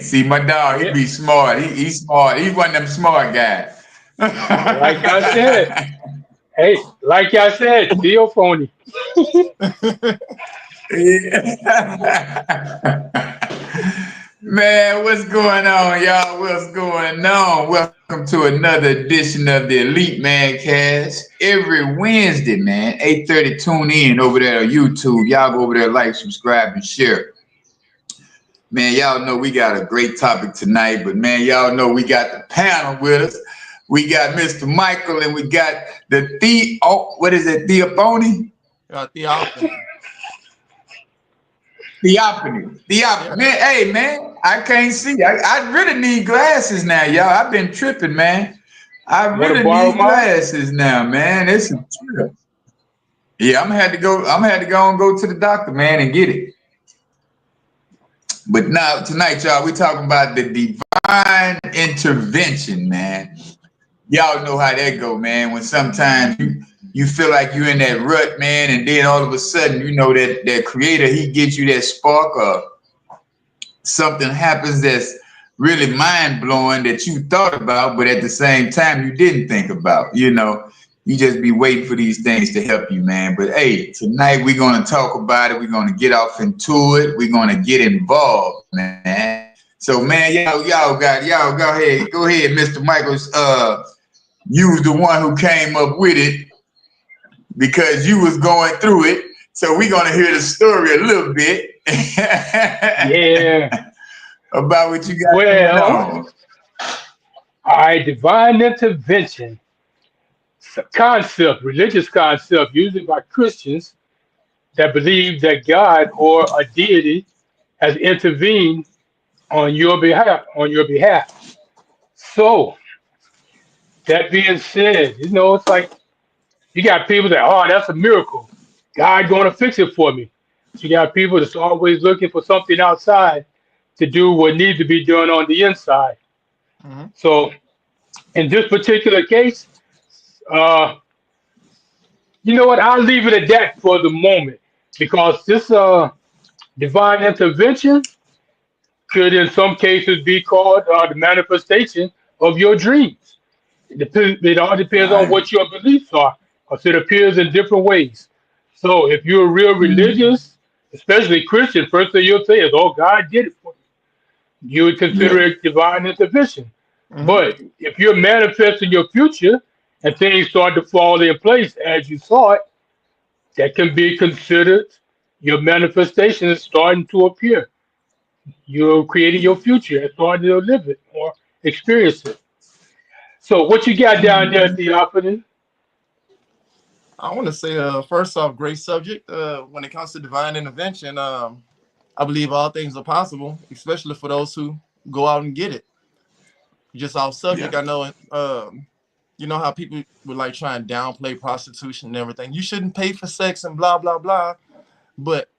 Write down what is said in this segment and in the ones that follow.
See, my dog, he be smart. He's smart. He's one of them smart guys. Like I said, hey, like I said, Theophony. Man, what's going on, y'all? What's going on? Welcome to another edition of the Elite Mancast. Every Wednesday, man, 8:30. Tune in over there on YouTube. Y'all go over there, like, subscribe, and share. Man, y'all know we got a great topic tonight, but man, y'all know we got the panel with us. We got Mr. Michael, and we got the Theophony? Theophany. Man, hey, man, I can't see. I really need glasses now, y'all. I've been tripping, man. I really need glasses now, man. It's a trip. Yeah, I'm gonna have to go and go to the doctor, man, and get it. But now tonight, y'all, we talking about the divine intervention, man. Y'all know how that go, man. When sometimes you feel like you're in that rut, man, and then all of a sudden, you know that creator, he gives you that spark, or something happens that's really mind-blowing that you thought about, but at the same time you didn't think about. You know, you just be waiting for these things to help you, man. But hey, tonight we're gonna talk about it. We're gonna get off into it. We're gonna get involved, man. So, man, y'all go ahead, Mr. Michaels. You was the one who came up with it because you was going through it. So we're gonna hear the story a little bit. Yeah. About what you got going on. All right, divine intervention. It's a concept, religious concept, usually by Christians that believe that God or a deity has intervened on your behalf. So that being said, it's like you got people that, oh, that's a miracle. God going to fix it for me. You got people that's always looking for something outside to do what needs to be done on the inside. Mm-hmm. So in this particular case, you know what? I'll leave it at that for the moment because this divine intervention could, in some cases, be called the manifestation of your dreams. It all depends on what your beliefs are, because it appears in different ways. So if you're real religious, especially Christian, first thing you'll say is, "Oh, God did it for me." You would consider it divine intervention. Mm-hmm. But if you're manifesting your future and things start to fall in place as you saw it, that can be considered your manifestation is starting to appear. You're creating your future and starting to live it or experience it. So what you got down there, Theophany? I want to say, first off, great subject. When it comes to divine intervention, I believe all things are possible, especially for those who go out and get it. Just off subject, I know, you know how people would like try and downplay prostitution and everything. You shouldn't pay for sex and blah, blah, blah. But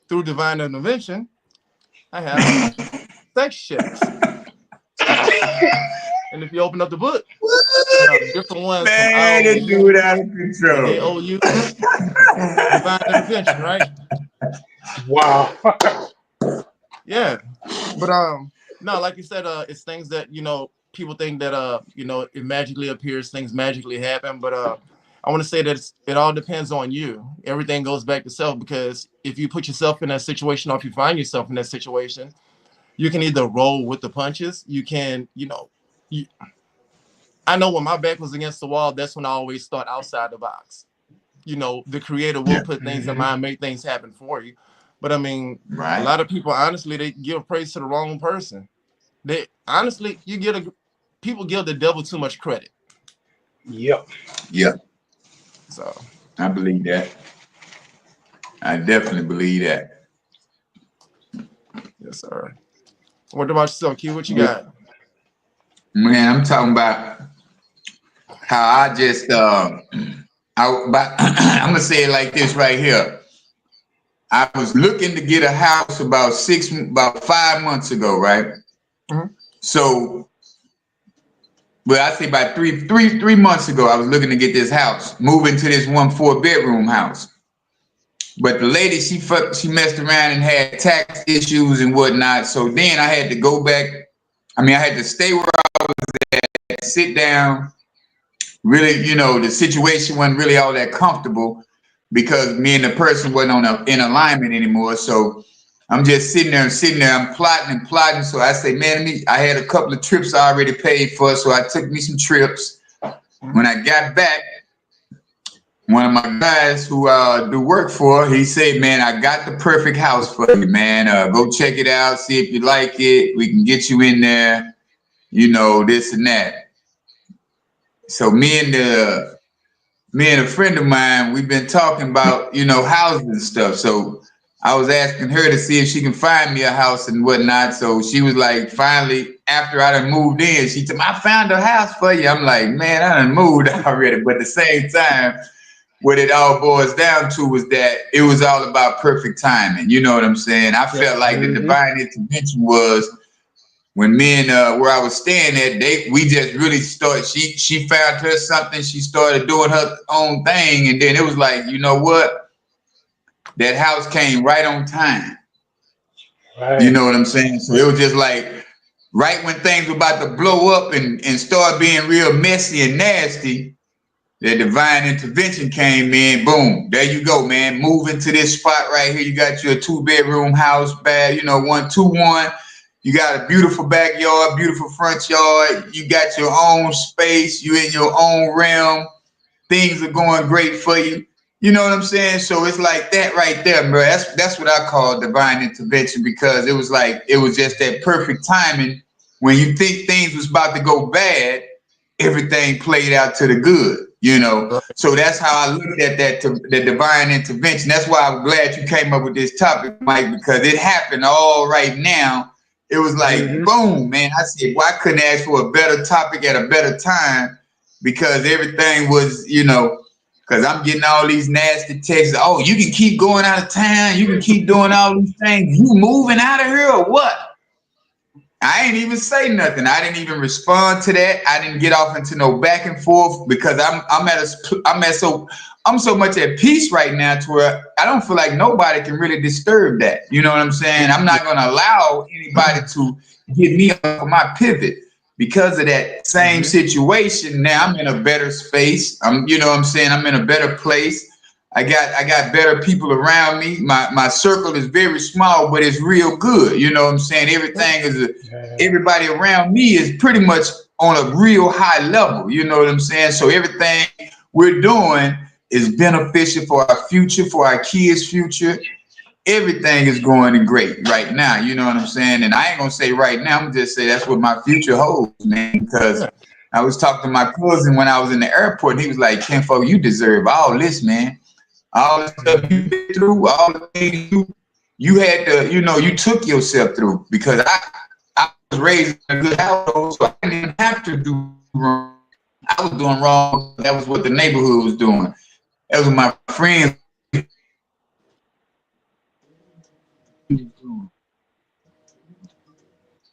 through divine intervention, I have sex checks. And if you open up the book, different ones Man, from this dude out of control. AOU, divine intervention, right? Wow. Yeah, but no, like you said, it's things that people think that it magically appears, things magically happen. But I want to say that it all depends on you. Everything goes back to self, because if you put yourself in that situation, or if you find yourself in that situation, you can either roll with the punches. You can, I know when my back was against the wall, that's when I always start outside the box. The creator will put things in mind, make things happen for you. But I mean, a lot of people, honestly, they give praise to the wrong person. They honestly, people give the devil too much credit. Yep. So I believe that. I definitely believe that. Yes, sir. What about yourself, Q? What you got? Man, I'm talking about how I just I'm gonna say it like this right here. I was looking to get a house about 5 months ago, right? Mm-hmm. So, well, I say about three months ago, I was looking to get this house, move into this 4-bedroom house. But the lady, she messed around and had tax issues and whatnot. So then I had to go back. I mean, I had to stay where I was at, sit down. Really, the situation wasn't really all that comfortable because me and the person wasn't in alignment anymore. So I'm just sitting there, I'm plotting and plotting. So I say, man, I had a couple of trips I already paid for. So I took me some trips. When I got back, one of my guys who do work for, he said, man, I got the perfect house for you, man. Go check it out, see if you like it. We can get you in there, this and that. So me and a friend of mine, we've been talking about, houses and stuff. So I was asking her to see if she can find me a house and whatnot. So she was like, finally, after I done moved in, she told me, I found a house for you. I'm like, man, I done moved already. But at the same time, what it all boils down to was that it was all about perfect timing. You know what I'm saying? I felt like the divine intervention was when me and where I was staying at, we just really started. She found her something. She started doing her own thing, and then it was like, you know what? That house came right on time. Right. You know what I'm saying? So it was just like right when things were about to blow up and start being real messy and nasty, the divine intervention came in. Boom, there you go, man. Move into this spot right here. You got your 2-bedroom house, bad, 1-2-1. You got a beautiful backyard, beautiful front yard. You got your own space. You in your own realm. Things are going great for you. You know what I'm saying? So it's like that right there, bro. That's what I call divine intervention, because it was just that perfect timing. When you think things was about to go bad, everything played out to the good. So that's how I looked at the divine intervention. That's why I'm glad you came up with this topic, Mike, because it happened all right now. It was like, boom, man. I said, well, I couldn't ask for a better topic at a better time, because everything was, because I'm getting all these nasty texts. Oh, you can keep going out of town. You can keep doing all these things. You moving out of here or what? I ain't even say nothing. I didn't even respond to that. I didn't get off into no back and forth, because I'm so much at peace right now to where I don't feel like nobody can really disturb that. You know what I'm saying? I'm not going to allow anybody to get me off of my pivot because of that same situation. Now I'm in a better space. I'm in a better place. I got better people around me. My circle is very small, but it's real good. You know what I'm saying? Everybody around me is pretty much on a real high level. You know what I'm saying? So everything we're doing is beneficial for our future, for our kids' future. Everything is going great right now. You know what I'm saying? And I ain't gonna say right now. I'm just say that's what my future holds, man. Because I was talking to my cousin when I was in the airport, and he was like, "Kenfo, you deserve all this, man. All the stuff you've been through, all the things you had to, you took yourself through, because I was raised in a good household, so I didn't even have to do wrong. I was doing wrong. That was what the neighborhood was doing. That was what my friends.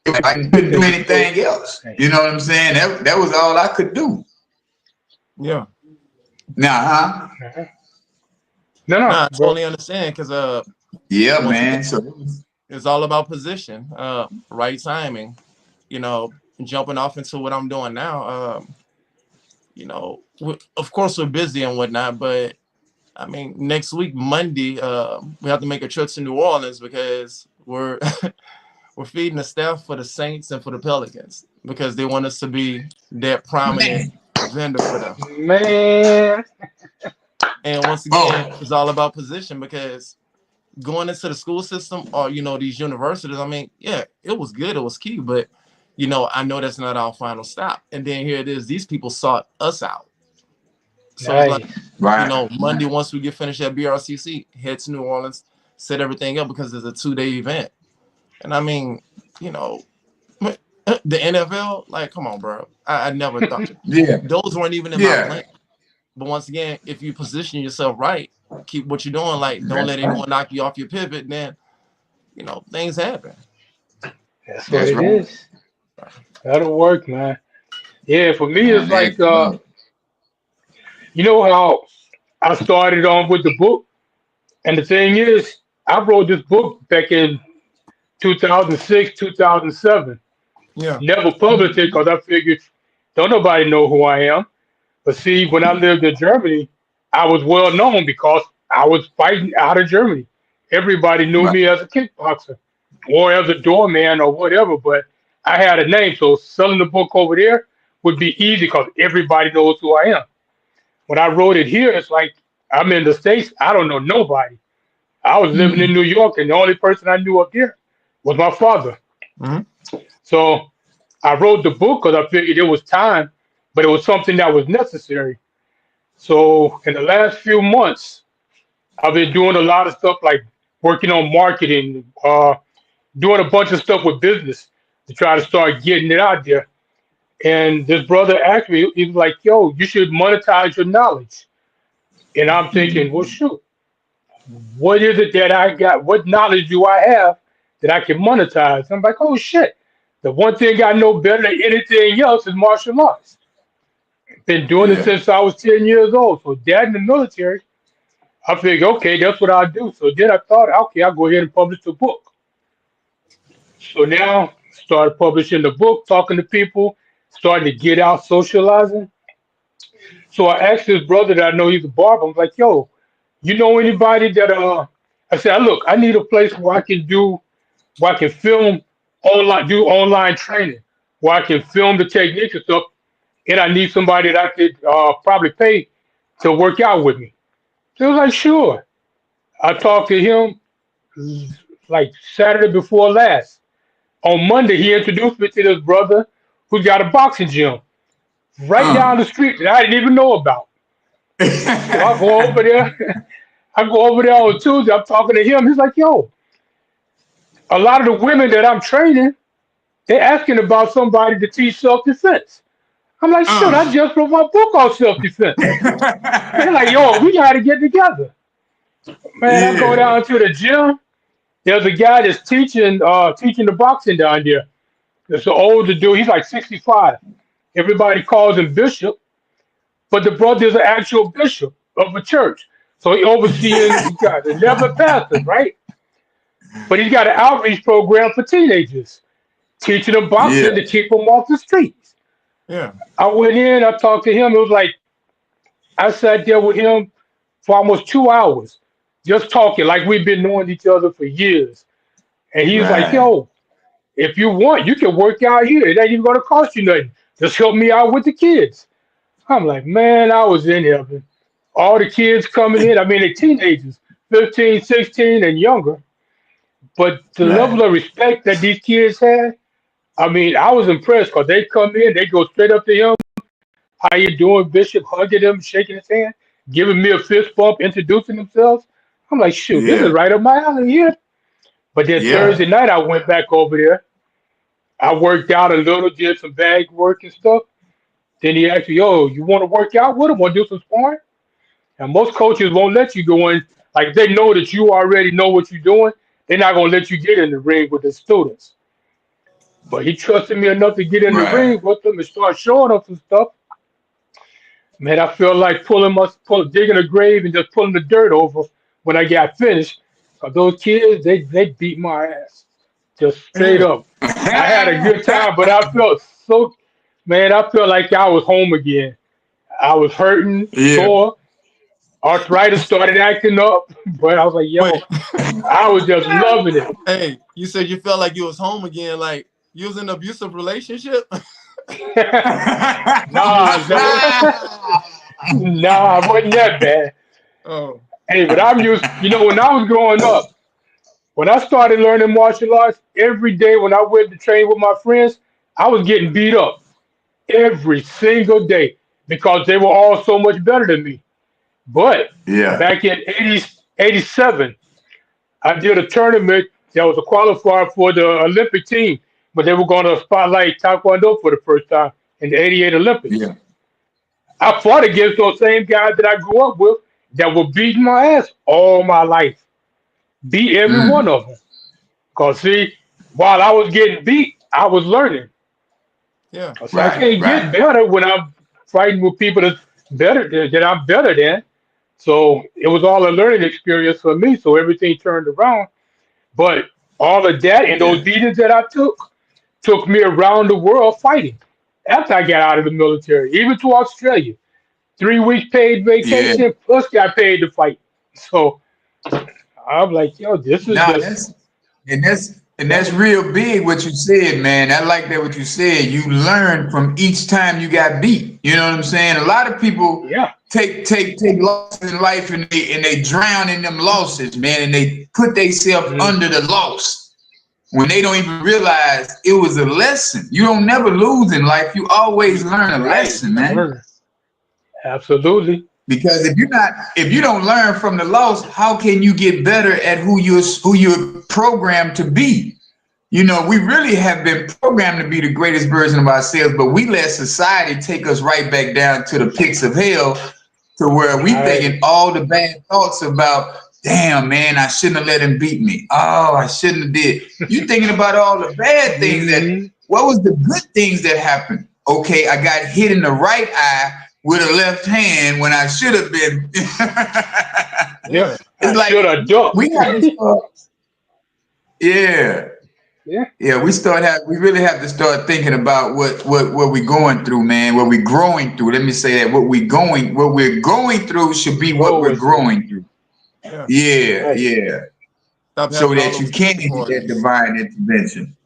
I couldn't do anything else. You know what I'm saying? That was all I could do. Yeah. Now, No, I totally understand, because yeah, man. So it's all about position, right timing. Jumping off into what I'm doing now. Of course we're busy and whatnot, but I mean, next week Monday, we have to make a trip to New Orleans, because we're we're feeding the staff for the Saints and for the Pelicans, because they want us to be that prominent vendor for them. Man. And once again, it's all about position, because going into the school system or, these universities, I mean, yeah, it was good. It was key. But, I know that's not our final stop. And then here it is. These people sought us out. So it's like, Monday, once we get finished at BRCC, head to New Orleans, set everything up, because it's a 2-day event. And I mean, the NFL, like, come on, bro. I never thought. Those weren't even in my plan. But once again, if you position yourself right, keep what you're doing, like, don't let anyone knock you off your pivot, then, things happen. That's what it is. That'll work, man. Yeah, for me, it's like, how I started on with the book? And the thing is, I wrote this book back in 2006, 2007. Yeah. Never published it because I figured don't nobody know who I am. But see, when I lived in Germany, I was well known because I was fighting out of Germany. Everybody knew Right. me as a kickboxer or as a doorman or whatever, but I had a name. So selling the book over there would be easy because everybody knows who I am. When I wrote it here, it's like I'm in the States. I don't know nobody. I was living in Mm. New York, and the only person I knew up here was my father. Hmm. So I wrote the book because I figured it was time, but it was something that was necessary. So in the last few months, I've been doing a lot of stuff like working on marketing, doing a bunch of stuff with business to try to start getting it out there. And this brother asked me, he was like, "Yo, you should monetize your knowledge." And I'm thinking, well, shoot, what is it that I got? What knowledge do I have that I can monetize? I'm like, oh shit. The one thing I know better than anything else is martial arts. Been doing it Yeah. since I was 10 years old. So dad in the military, I figured, okay, that's what I'll do. So then I thought, okay, I'll go ahead and publish the book. So now started publishing the book, talking to people, starting to get out socializing. So I asked this brother that I know he's a barber. I'm like, yo, you know anybody that I said, look, I need a place where I can film online, do online training, where I can film the techniques and stuff, and I need somebody that I could probably pay to work out with me. So he was like, sure. I talked to him like Saturday before last. On Monday, he introduced me to this brother who got a boxing gym right Uh. down the street that I didn't even know about. So I go over there. I go over there on Tuesday. I'm talking to him. He's like, yo, a lot of the women that I'm training, they're asking about somebody to teach self defense. I'm like, shit, I Uh. just wrote my book on self defense. They're like, yo, we got to get together. Man, I go Yeah. down to the gym. There's a guy that's teaching the boxing down there. It's an older dude. He's like 65. Everybody calls him Bishop, but the brother's an actual bishop of a church. So he overseeing, he got 11 pastors, right? But he's got an outreach program for teenagers, teaching them boxing Yeah. to keep them off the streets. Yeah. I went in, I talked to him. It was like I sat there with him for almost 2 hours, just talking like we've been knowing each other for years. And he's like, Right. yo, if you want, you can work out here. It ain't even gonna cost you nothing. Just help me out with the kids. I'm like, man, I was in heaven. All the kids coming in, I mean, the teenagers, 15, 16, and younger. But the Right. level of respect that these kids had, I mean, I was impressed because they come in, they go straight up to him. How you doing, Bishop? Hugging him, shaking his hand, giving me a fist bump, introducing themselves. I'm like, shoot, this is Yeah. right up my alley here. But then Yeah. Thursday night, I went back over there. I worked out a little, did some bag work and stuff. Then he asked me, yo, you want to work out with him? Want to do some sparring? And most coaches won't let you go in. Like, if they know that you already know what you're doing, they're not going to let you get in the ring with the students. But he trusted me enough to get in the Right. ring with them and start showing them some stuff. Man, I feel like digging a grave and just pulling the dirt over when I got finished. 'Cause those kids, they beat my ass. Just straight Yeah. up. I had a good time, but I felt so, man, I felt like I was home again. I was hurting, Yeah. sore. Arthritis started acting up, but I was like, Wait. yo, I was just loving it. Hey, you said you felt like you was home again, like you was in an abusive relationship. Nah, nah, it wasn't that bad. Oh. Hey, but I'm used, when I was growing up, when I started learning martial arts, every day when I went to train with my friends, I was getting beat up every single day because they were all so much better than me. But Yeah. back in 80, 87, I did a tournament that was a qualifier for the Olympic team, but they were going to spotlight Taekwondo for the first time in the 88 Olympics. Yeah. I fought against those same guys that I grew up with that were beating my ass all my life. Beat every one Mm. of them. Because, see, while I was getting beat, I was learning. Yeah. So I Right. can't get Right. better when I'm fighting with people that I'm better than. So it was all a learning experience for me. So everything turned around. But all of that and those Yeah. beatings that I took me around the world fighting after I got out of the military, even to Australia. 3 weeks paid Yeah. vacation plus got paid to fight. So I'm like, yo, this is Nah, just that's that. real big what you said, man. I like that what you said. You learn from each time you got beat. You know what I'm saying? A lot of people Yeah. take losses in life and they drown in them losses, man, and they put themselves Mm, under the loss when they don't even realize it was a lesson. You don't never lose in life. You always learn a right. lesson, man. Learn. Absolutely. Because if you don't learn from the loss, how can you get better at who you're programmed to be? You know, we really have been programmed to be the greatest version of ourselves, but we let society take us right back down to the pits of hell to where we Right. thinking all the bad thoughts about, damn, man, I shouldn't have let him beat me. Oh, I shouldn't have did. You thinking about all the bad things Hmm. what was the good things that happened? Okay, I got hit in the right eye with a left hand when I should have been. Yeah. Yeah. I It's should like have ducked. we have to start, yeah. Yeah. Yeah, we really have to start thinking about what we're going through, man, what we're growing through. Let me say that what we're going through should be what we're Growing through. growing through. Yeah. Yeah, Right. yeah. Stop So having all that you those can pity get that parties. divine intervention.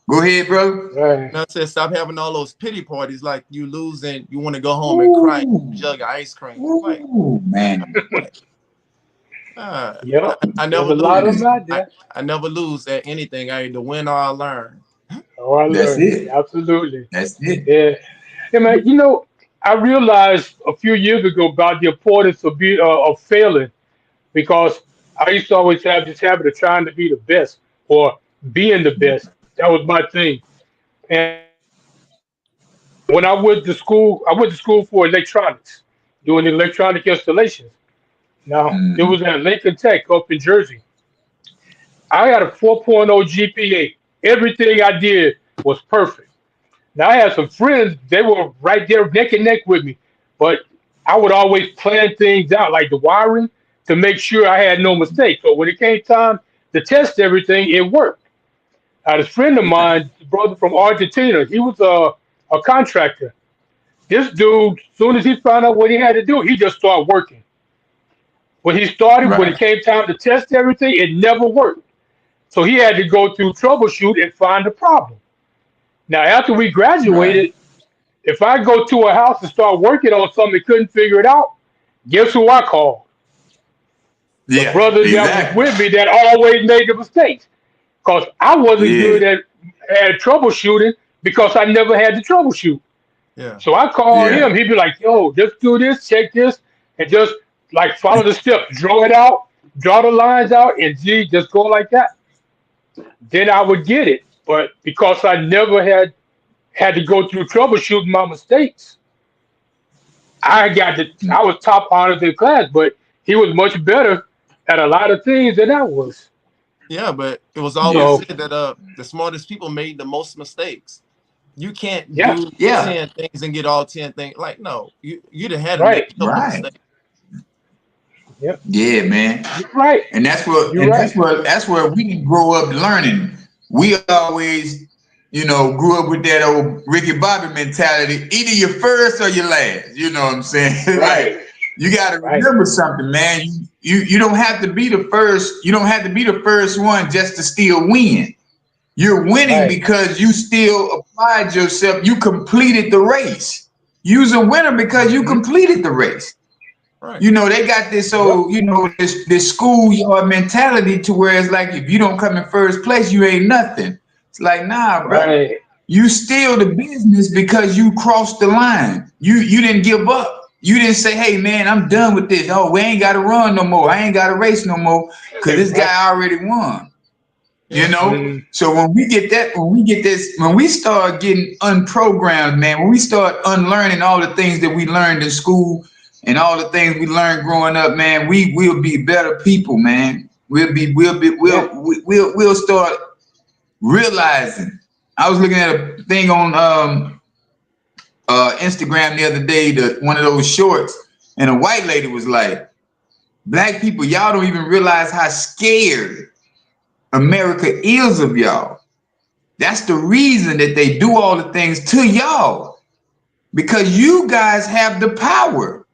Go ahead, bro. Right. And I said, stop having all those pity parties like you lose and you want to go home and cry and Ooh, jug of ice cream. Like, ooh, man. what? Uh, Yep. I There's never a lot of lose. them out I, there. I never lose at anything. I either win or I learn. Oh, I That's learned. it. Absolutely. That's it. Yeah. Yeah, man. I realized a few years ago about the importance of failing because I used to always have this habit of trying to be the best or being the best. That was my thing. And when I went to school for electronics, doing electronic installations. Now, it Hmm. was at Lincoln Tech up in Jersey. I got a 4.0 GPA. Everything I did was perfect. Now, I had some friends, they were right there neck and neck with me, but I would always plan things out, like the wiring, to make sure I had no mistakes. So when it came time to test everything, it worked. I had a friend of mine, brother from Argentina, he was a contractor. This dude, as soon as he found out what he had to do, he just started working. When it Right. came time to test everything, it never worked. So he had to go through troubleshoot and find the problem. Now, after we Right. graduated, if I go to a house and start working on something and couldn't figure it out, guess who I called? The Yeah. brother that was Exactly. with me that always made the mistakes. Because I wasn't Yeah. good at troubleshooting because I never had to troubleshoot. Yeah. So I call Yeah. him. He'd be like, yo, just do this, check this, and just like follow the steps, draw it out, draw the lines out, and just go like that. Then I would get it. But because I never had to go through troubleshooting my mistakes, I was top honors in class, but he was much better at a lot of things than I was. Yeah, but it was always Yeah. So said that the smartest people made the most mistakes. You can't yeah, do Yeah. 10 things and get all 10 things. Like, no, you'd have had to make right. a couple of Right. mistakes. Yep. Yeah, man. You're right. And You're right. that's where we didn't grow up learning. We always, grew up with that old Ricky Bobby mentality. Either you're first or you're last. You know what I'm saying? Like Right. you gotta Right. remember something, man. You don't have to be the first, you don't have to be the first one just to still win. You're winning Right. because you still applied yourself. You completed the race. You're a winner because you Hmm. completed the race. Right. They got this Yep. old, this schoolyard mentality to where it's like if you don't come in first place, you ain't nothing. It's like, nah, bro. Right. You still the business because you crossed the line. You didn't give up. You didn't say, hey man, I'm done with this. Oh, we ain't gotta run no more. I ain't gotta race no more because this Right. guy already won. You Yeah. know? Mm. So when we start getting unprogrammed, man, when we start unlearning all the things that we learned in school and all the things we learned growing up, man, we will be better people, man. Yeah. We'll start realizing. I was looking at a thing on Instagram the other day, one of those shorts, and a white lady was like, Black people, y'all don't even realize how scared America is of y'all. That's the reason that they do all the things to y'all, because you guys have the power.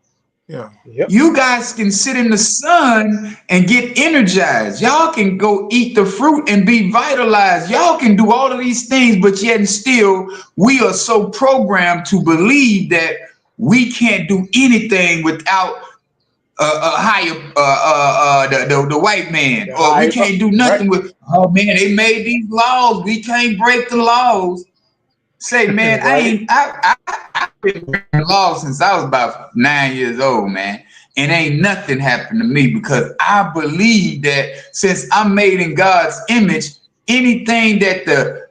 Yeah. Yep. You guys can sit in the sun and get energized. Y'all can go eat the fruit and be vitalized. Y'all can do all of these things, but yet and still, we are so programmed to believe that we can't do anything without a higher the white man, or we can't do nothing with. Oh man, they made these laws. We can't break the laws. Say, man, Right. I've been breaking the law since I was about 9 years old, man. And ain't nothing happened to me, because I believe that since I'm made in God's image, anything that the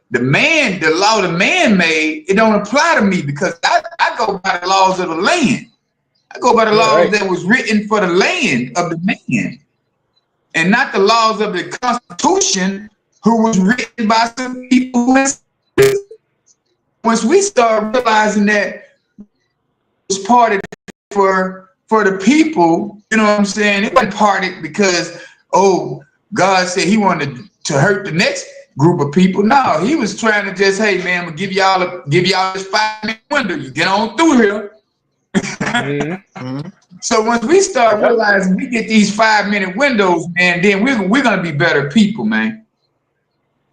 law the man made, it don't apply to me, because I go by the laws of the land. I go by the laws Right. that was written for the land of the man, and not the laws of the Constitution, who was written by some people who. Once we start realizing that it's parted for the people, you know what I'm saying? It wasn't parted because, oh, God said he wanted to hurt the next group of people. No, he was trying to just, hey man, I'm gonna give y'all this 5-minute window. You get on through here. Mm-hmm. So once we start Yep. realizing we get these 5-minute windows, man, then we're gonna be better people, man.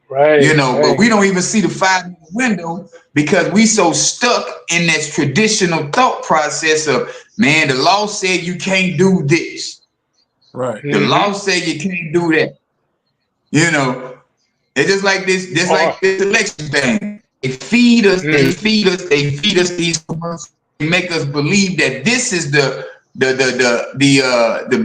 Right. You know, but Right. we don't even see the 5-minute window because we so stuck in that traditional thought process of, man, the law said you can't do this. Right. The law said you can't do that. You know, it's just like this election thing. They feed us these commercials. They make us believe that this is the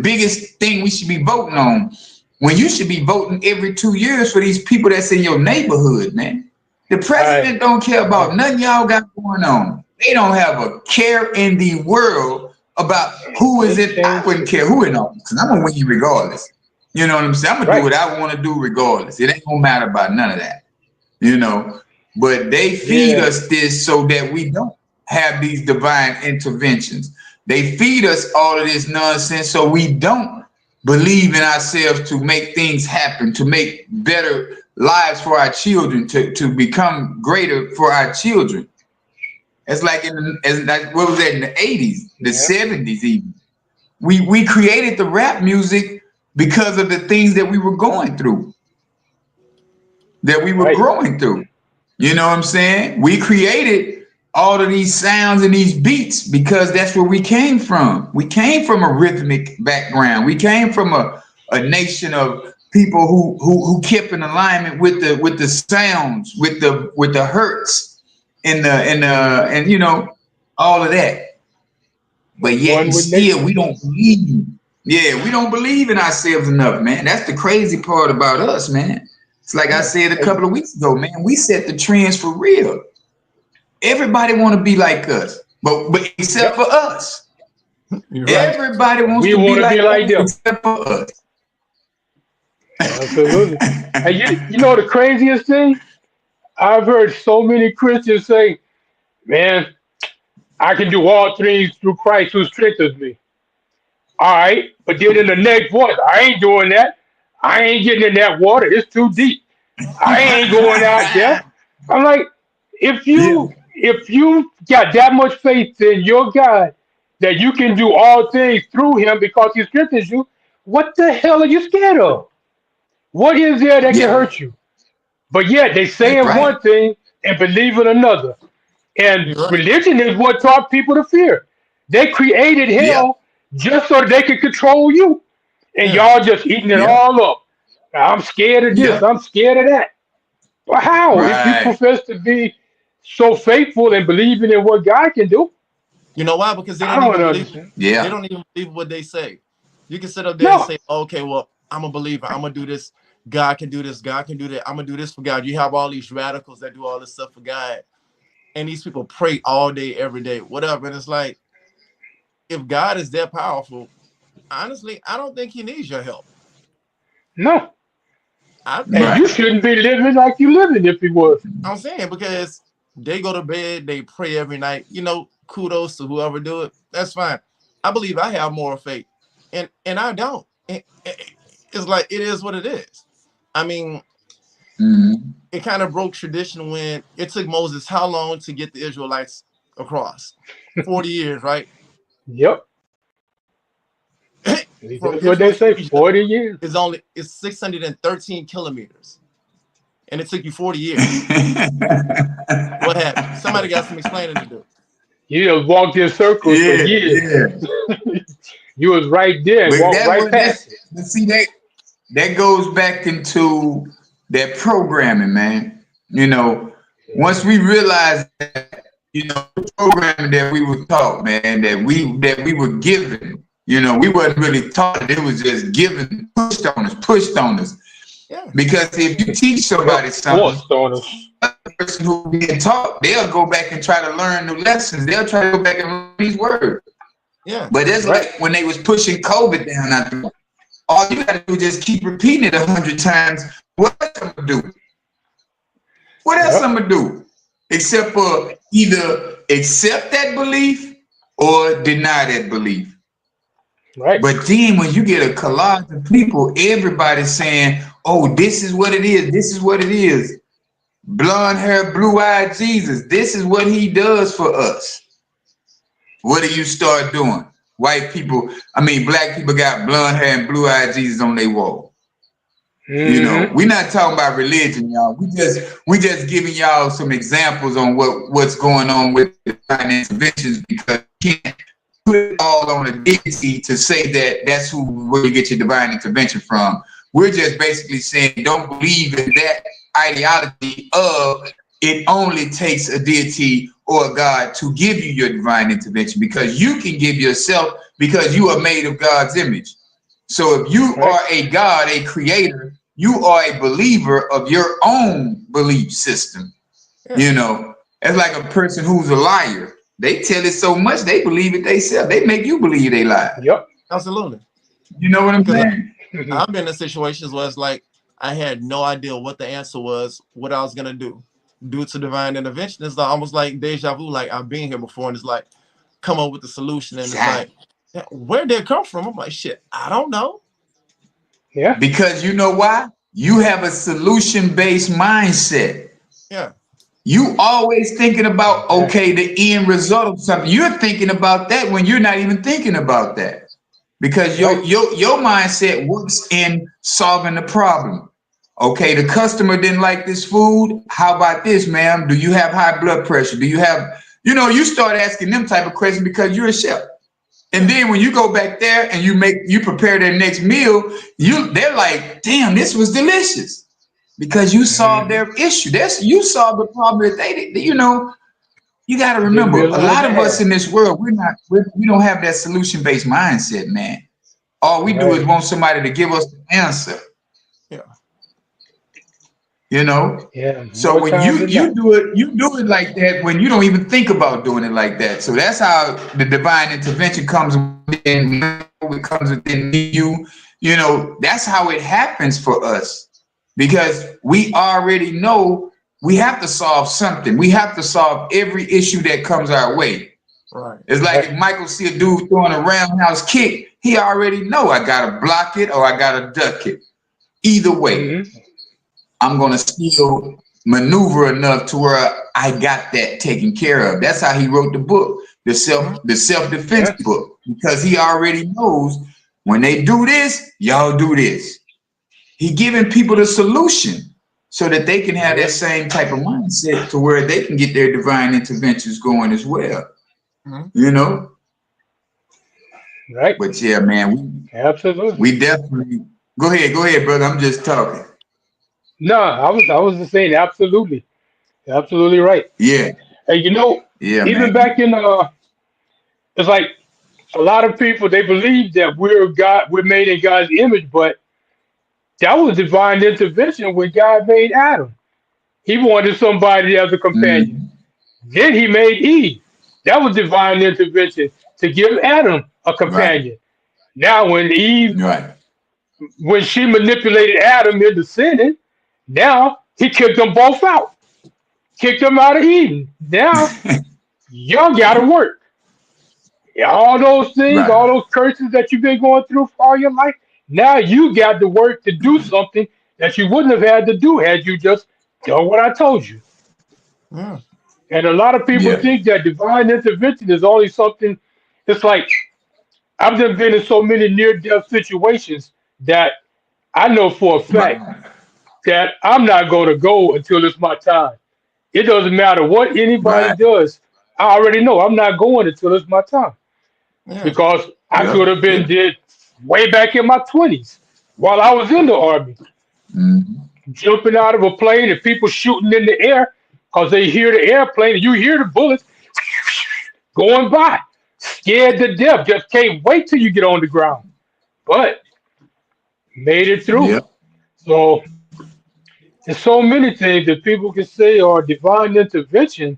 biggest thing we should be voting on, when you should be voting every 2 years for these people that's in your neighborhood, man. The president don't care about nothing y'all got going on. They don't have a care in the world about who is it. I wouldn't care who in office, because I'm gonna win you regardless. You know what I'm saying? I'm gonna do what I want to do regardless. It ain't gonna matter about none of that. You know, but they feed us this so that we don't have these divine interventions. They feed us all of this nonsense so we don't believe in ourselves to make things happen, to make better lives for our children, to become greater for our children. It's like what was that in the 80s, the 70s even. We created the rap music because of the things that we were going through, that we were growing through. You know what I'm saying? We created all of these sounds and these beats because that's where we came from. We came from a rhythmic background. We came from a nation of people who kept in alignment with the sounds, with the hertz and you know, all of that. But yet and still we don't believe. Yeah, we don't believe in ourselves enough, man. That's the crazy part about us, man. It's like I said a couple of weeks ago, man. We set the trends for real. Everybody want to be like us, but except for us. Everybody wants to be like us, them, except for us. Absolutely. And you know the craziest thing? I've heard so many Christians say, "Man, I can do all things through Christ who strengthens me." All right, but then in the next voice, I ain't doing that. I ain't getting in that water. It's too deep. I ain't going out there. I'm like, if you got that much faith in your God that you can do all things through Him because He strengthens you, what the hell are you scared of? What is there that can Yeah, hurt you? But yet they that's saying right. one thing and believe in another. And You're right. religion is what taught people to fear. They created Yep, hell just so they could control you. And Yeah. y'all just eating it yep, all up. I'm scared of this. yep. I'm scared of that. Well, how? If you Right. profess to be so faithful and believing in what God can do, You know why? Because they I don't don't even believe. understand. They Yeah. don't even believe what they say. You can sit up there and No. say, "Okay, well, I'm a believer. I'm gonna do this. God can do this. God can do that. I'm gonna do this for God." You have all these radicals that do all this stuff for God, and these people pray all day, every day, whatever. And it's like, if God is that powerful, honestly, I don't think He needs your help. No. And you Right. shouldn't be living like you living if you was. I'm saying, because they go to bed, they pray every night. You know, kudos to whoever do it. That's fine. I believe I have more faith. and I don't. It's like it is what it is. I mean, it kind of broke tradition when it took Moses how long to get the Israelites across? 40 years, right? Yep. From That's what they say. Israel 40 years. It's 613 kilometers, and it took you 40 years. What happened? Somebody got some explaining to do. You just walked in circles for years. You was right there and walked right past it. But see, that goes back into that programming, man. You know, once we realized that, you know, the programming that we were taught, man, that we were given, you know, we wasn't really taught it. It was just given, pushed on us. Yeah. Because if you teach somebody something, the person who being taught, they'll go back and try to learn the lessons. They'll try to go back and learn these words. Yeah. But it's like when they was pushing COVID down out there, all you got to do is just keep repeating it 100 times. What else I'm gonna do? What else I'm gonna do? Except for either accept that belief or deny that belief. Right. But then when you get a collage of people, everybody's saying, oh, this is what it is. This is what it is. Blonde hair, blue-eyed Jesus. This is what he does for us. What do you start doing? Black people got blonde hair and blue-eyed Jesus on their wall. You know, we're not talking about religion, y'all. We just giving y'all some examples on what's going on with divine interventions, because you can't put it all on a deity to say that that's where you get your divine intervention from. We're just basically saying don't believe in that ideology of it only takes a deity or a God to give you your divine intervention, because you can give yourself, because you are made of God's image. So if you are a God, a creator, you are a believer of your own belief system. You know, it's like a person who's a liar. They tell it so much, they believe it themselves. They make you believe they lie. Yep. Absolutely. You know what I'm saying? I've been in situations where it's like I had no idea what the answer was, what I was gonna do. Due to divine intervention, it's almost like deja vu, like I've been here before, and it's like come up with the solution, and it's like, where did it come from? I'm like, shit, I don't know. Yeah. Because you know why? You have a solution-based mindset. Yeah. You always thinking about, okay, the end result of something. You're thinking about that when you're not even thinking about that. Because your mindset works in solving the problem. Okay, the customer didn't like this food. How about this, ma'am? Do you have high blood pressure? Do you have, you start asking them type of questions because you're a chef. And then when you go back there and you prepare their next meal, they're like, damn, this was delicious. Because you solved their issue. You solved the problem that they did. You got to remember, a lot of us in this world, we don't have that solution-based mindset, man. All we do is want somebody to give us the answer. Yeah. Yeah. So when you do it like that when you don't even think about doing it like that. So that's how the divine intervention comes within. It comes within you. That's how it happens for us, because we already know we have to solve something. We have to solve every issue that comes our way. Right. It's like if Michael see a dude throwing a roundhouse kick, he already know I gotta block it or I gotta duck it. Either way, I'm gonna still maneuver enough to where I got that taken care of. That's how he wrote the book, the self-defense book, because he already knows when they do this, y'all do this. He giving people the solution so that they can have that same type of mindset to where they can get their divine interventions going as well. Right. But yeah, man, we definitely go ahead, brother. I'm just talking. No, I was just saying absolutely right. Yeah. And even man. back in it's like a lot of people, they believe that we're made in God's image, but that was divine intervention when God made Adam. He wanted somebody as a companion. Then he made Eve. That was divine intervention to give Adam a companion. Now when Eve, when she manipulated Adam into sinning, now he kicked them both out. Kicked them out of Eden. Now y'all gotta work. All those things, all Right. those curses that you've been going through for all your life, now you got the work to do something that you wouldn't have had to do had you just done what I told you. Yeah. And a lot of people Yeah. think that divine intervention is only something. It's like I've just been in so many near-death situations that I know for a fact Right. that I'm not going to go until it's my time. It doesn't matter what anybody Right. does. I already know I'm not going until it's my time Yeah. because I could Yep. have been Yep. dead way back in my 20s while I was in the army, Mhm. jumping out of a plane and people shooting in the air because they hear the airplane and you hear the bullets going by, scared to death. Just can't wait till you get on the ground. But made it through. Yep. So there's so many things that people can say are divine intervention,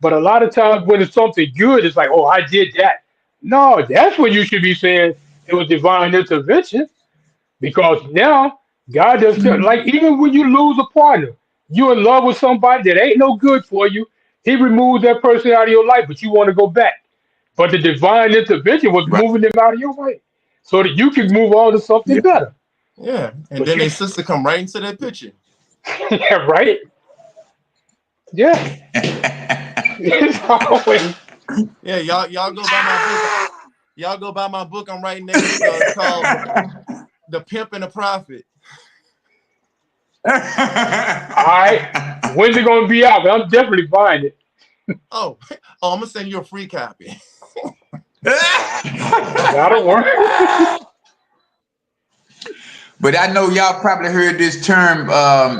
but a lot of times when it's something good, it's like, oh, I did that. No, that's when you should be saying it was divine intervention because now God does like Mhm. even when you lose a partner, you in love with somebody that ain't no good for you. He removed that person out of your life, but you want to go back. But the divine intervention was Right. moving them out of your way so that you can move on to something Yep. better. Yeah. And But then you, their sister come right into that picture. yeah, right? Yeah. It's always Yeah, y'all go buy my book. Y'all go buy my book. I'm writing next. It's called The Pimp and the Prophet. all right. When's it gonna be out? I'm definitely buying it. Oh, oh, I'm gonna send you a free copy. That'll work. But I know y'all probably heard this term.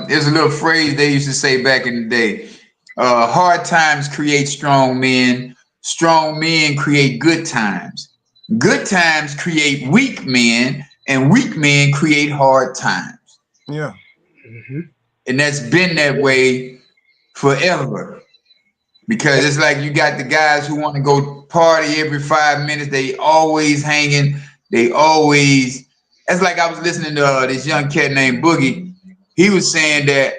There's a little phrase they used to say back in the day. Hard times create strong men. Strong men create good times. Good times create weak men, and weak men create hard times. Yeah. Mhm. And that's been that Yeah. way forever. Because Yep. it's like you got the guys who want to go party every 5 minutes. They always hanging. They always. It's like I was listening to this young cat named Boogie. He was saying that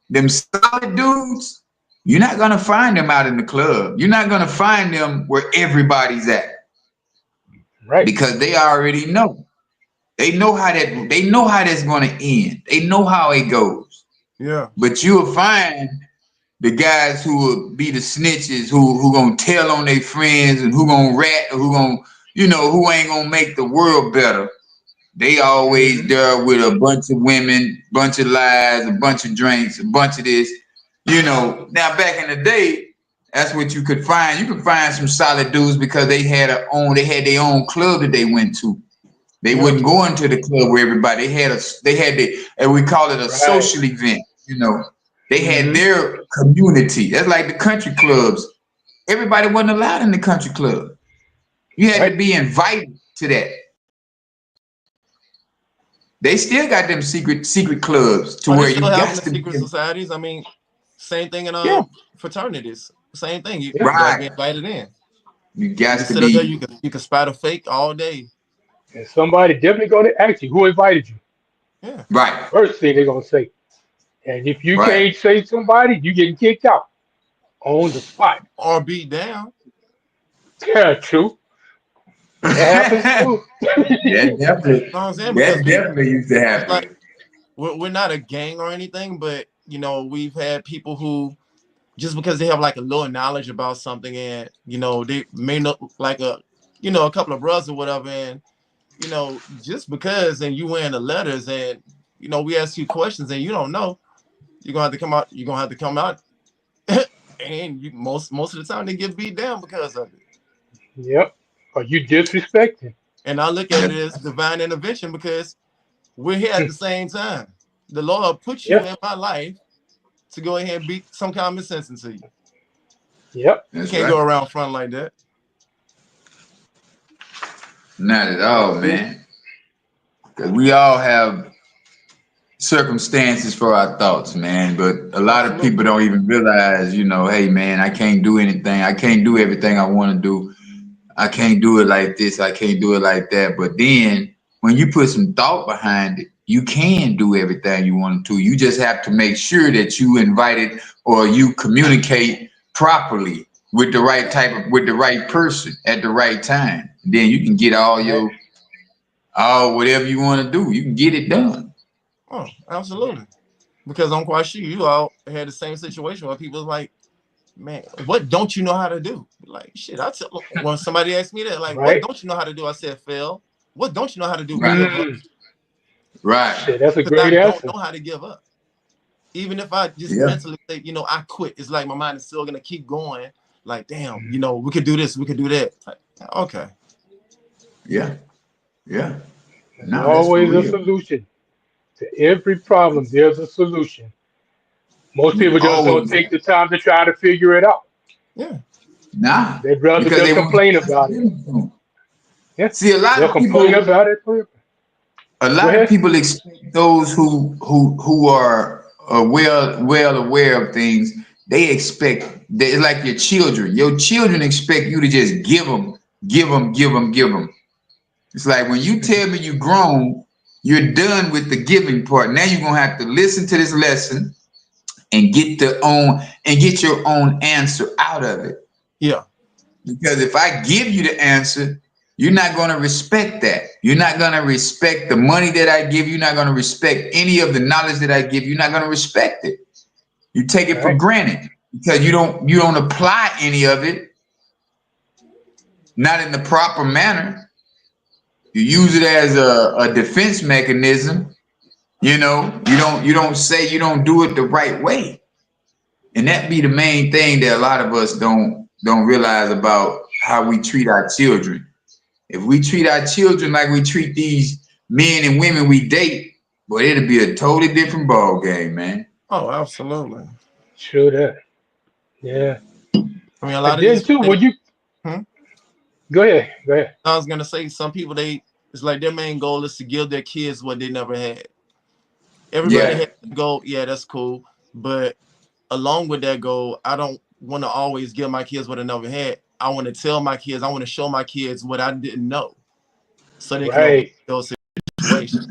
them solid dudes, you're not gonna find them out in the club. You're not gonna find them where everybody's at Right. because they already know. They know how that. They know how that's gonna end. They know how it goes. Yeah. But you'll find the guys who will be the snitches, who gonna tell on their friends and who gonna rat, or who gonna, who ain't gonna make the world better. They always Hmm. there with a bunch of women, bunch of lies, a bunch of drinks, a bunch of this. Now back in the day, that's what you could find. You could find some solid dudes because they had their own club that they went to. They Yep. wouldn't go into the club where everybody they had and we call it a Right. social event. They had Hmm. their community. That's like the country clubs. Everybody wasn't allowed in the country club. You had to Right. be invited to that. They still got them secret clubs to Are they where still you having got the to secret be. societies? I mean, same thing in Yeah, fraternities. Same thing. Yeah. You got to be right. invited in. You You got can to sit up there. be You can spot a fake all day. And somebody definitely gonna ask you who invited you. Yeah. right, First thing they're gonna say. And if you right. can't say somebody, you getting kicked out on the spot. Or beat down. Yeah, true. That happens that too. definitely, You know what I'm saying? Because that definitely used to it's like happen. we're not a gang or anything, but we've had people who just because they have like a little knowledge about something and they may know like a couple of brothers or whatever, and just because and you wearing the letters and we ask you questions and you don't know, you're gonna have to come out and most of the time they get beat down because of it. Yep. Or you disrespecting. And I look at it as divine intervention because we're here at the same time. The Lord put you Yep. in my life to go ahead and beat some common sense into you. Yep. You That's can't right. go around front like that. Not at That's all, true. man. Because we all have circumstances for our thoughts, man. But a lot of people Absolutely. don't even realize, hey, man, I can't do anything. I can't do everything I want to do. I can't do it like this. I can't do it like that. But then when you put some thought behind it, you can do everything you want to. You just have to make sure that you invite it or you communicate properly with the right with the right person at the right time. Then you can get all whatever you want to do. You can get it done. Oh, absolutely. Because I'm quite sure you all had the same situation where people was like, man, what don't you know how to do? Like, shit, when somebody asked me that, like, what don't you know how to do? I said, fail. What don't you know how to do? Right. Give up. Right. Shit, that's a Because great I answer. don't know how to give up. Even if I just mentally say, I quit, it's like my mind is still gonna keep going. Like, damn, we could do this, we could do that. Like, okay. Yeah. Yeah. There's always a solution to every problem. There's a solution. Most people just don't take the time to try to figure it out. Yeah. Nah. They'd rather just complain about it. Yeah. See, a lot They'll of people complain about it. A lot of people expect those who are well aware of things. They expect it's like your children. Your children expect you to just give them. It's like when you tell me you're grown, you're done with the giving part. Now you're gonna have to listen to this lesson and get your own answer out of it. Yeah. Because if I give you the answer, you're not going to respect that. You're not going to respect the money that I give. You're not going to respect any of the knowledge that I give. You're not going to respect it. You take it for granted because you don't apply any of it, not in the proper manner. You use it as a defense mechanism. You don't say you don't do it the right way. And that be the main thing that a lot of us don't realize about how we treat our children. If we treat our children like we treat these men and women we date, boy, it'll be a totally different ball game, man. Oh, absolutely. Sure that. Yeah. I mean, a lot of these too. Would you? Go ahead. I was gonna say some people it's like their main goal is to give their kids what they never had. Everybody has to go, yeah, that's cool. But along with that goal, I don't want to always give my kids what I never had. I want to tell my kids, I want to show my kids what I didn't know, so they can avoid those situations.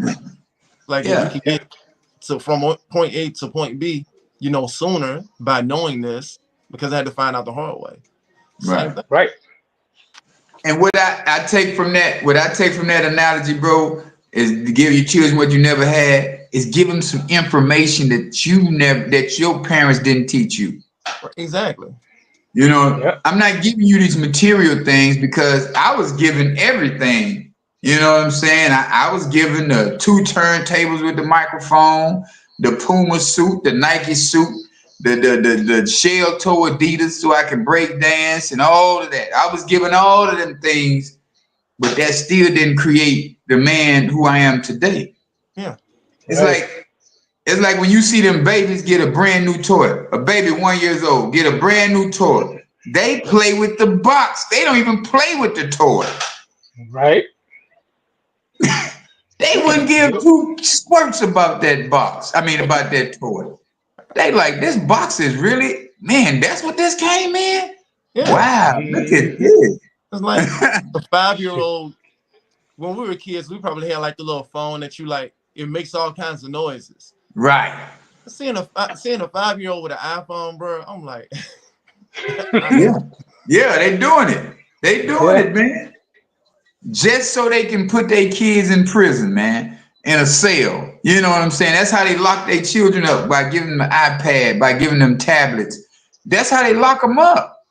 Like if we can get from point A to point B, sooner by knowing this, because I had to find out the hard way. Right. And what I take from that analogy, bro, is to give your children what you never had. Is give them some information that your parents didn't teach you. Exactly. I'm not giving you these material things because I was given everything. You know what I'm saying? I was given the 2 turntables with the microphone, the Puma suit, the Nike suit, the shell toe Adidas so I can break dance and all of that. I was given all of them things, but that still didn't create the man who I am today. Yeah. It's like when you see them babies get a brand new toy, a baby 1 year old get a brand new toy. They play with the box. They don't even play with the toy. Right. They wouldn't give 2 squirts about that box. I mean, about that toy. They like, this box is really, man, that's what this came in? Yeah. Wow, look at this. It's like a 5-year-old. When we were kids, we probably had like the little phone that you like, it makes all kinds of noises. Right. Seeing a 5-year-old with an iPhone, bro, I'm like, yeah, they doing it. They doing it, man. Just so they can put their kids in prison, man, in a cell. You know what I'm saying? That's how they lock their children up, by giving them an iPad, by giving them tablets. That's how they lock them up.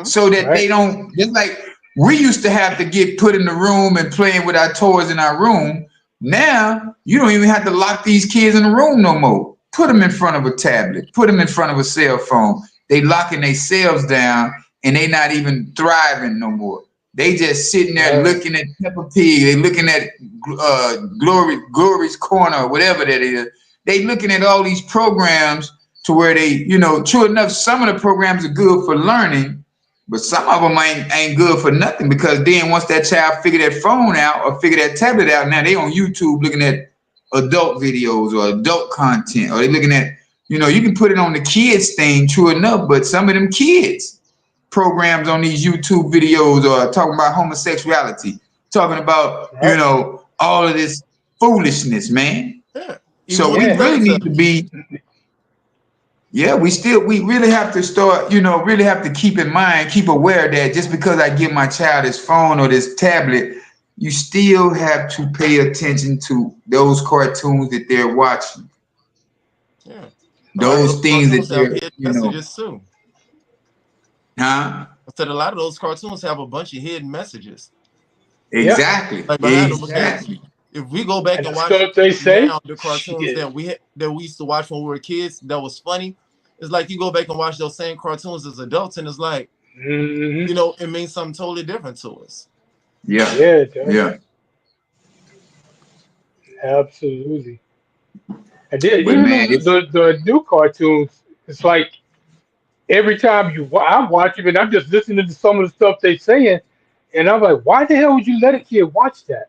So that they don't, just like we used to have to get put in the room and playing with our toys in our room. Now, you don't even have to lock these kids in the room no more. Put them in front of a tablet. Put them in front of a cell phone. They locking themselves down and they not even thriving no more. They just sitting there looking at Peppa Pig. They looking at Glory's Corner or whatever that is. They looking at all these programs to where they, true enough, some of the programs are good for learning, but some of them ain't good for nothing, because then once that child figure that phone out or figure that tablet out, now they on YouTube looking at adult videos or adult content, or they looking at, you can put it on the kids thing, true enough, but some of them kids programs on these YouTube videos are talking about homosexuality, talking about, all of this foolishness, man. Yeah. So we really need to be, yeah, we really have to start, really have to keep in mind, keep aware that just because I give my child this phone or this tablet, you still have to pay attention to those cartoons that they're watching. Yeah. A lot of Those those things that cartoons have they're, hidden messages too. huh? I said a lot of those cartoons have a bunch of hidden messages. Yeah. Exactly. Like behind those things. Exactly. If we go back And and the watch stuff they say, now the cartoons shit. that we used to watch when we were kids, that was funny. It's like you go back and watch those same cartoons as adults, and it's like, Mm-hmm. it means something totally different to us. Yeah. Yeah, it does. Yeah. Absolutely. And then But even man, the new cartoons, it's like every time I watch them and I'm just listening to some of the stuff they saying, and I'm like, why the hell would you let a kid watch that?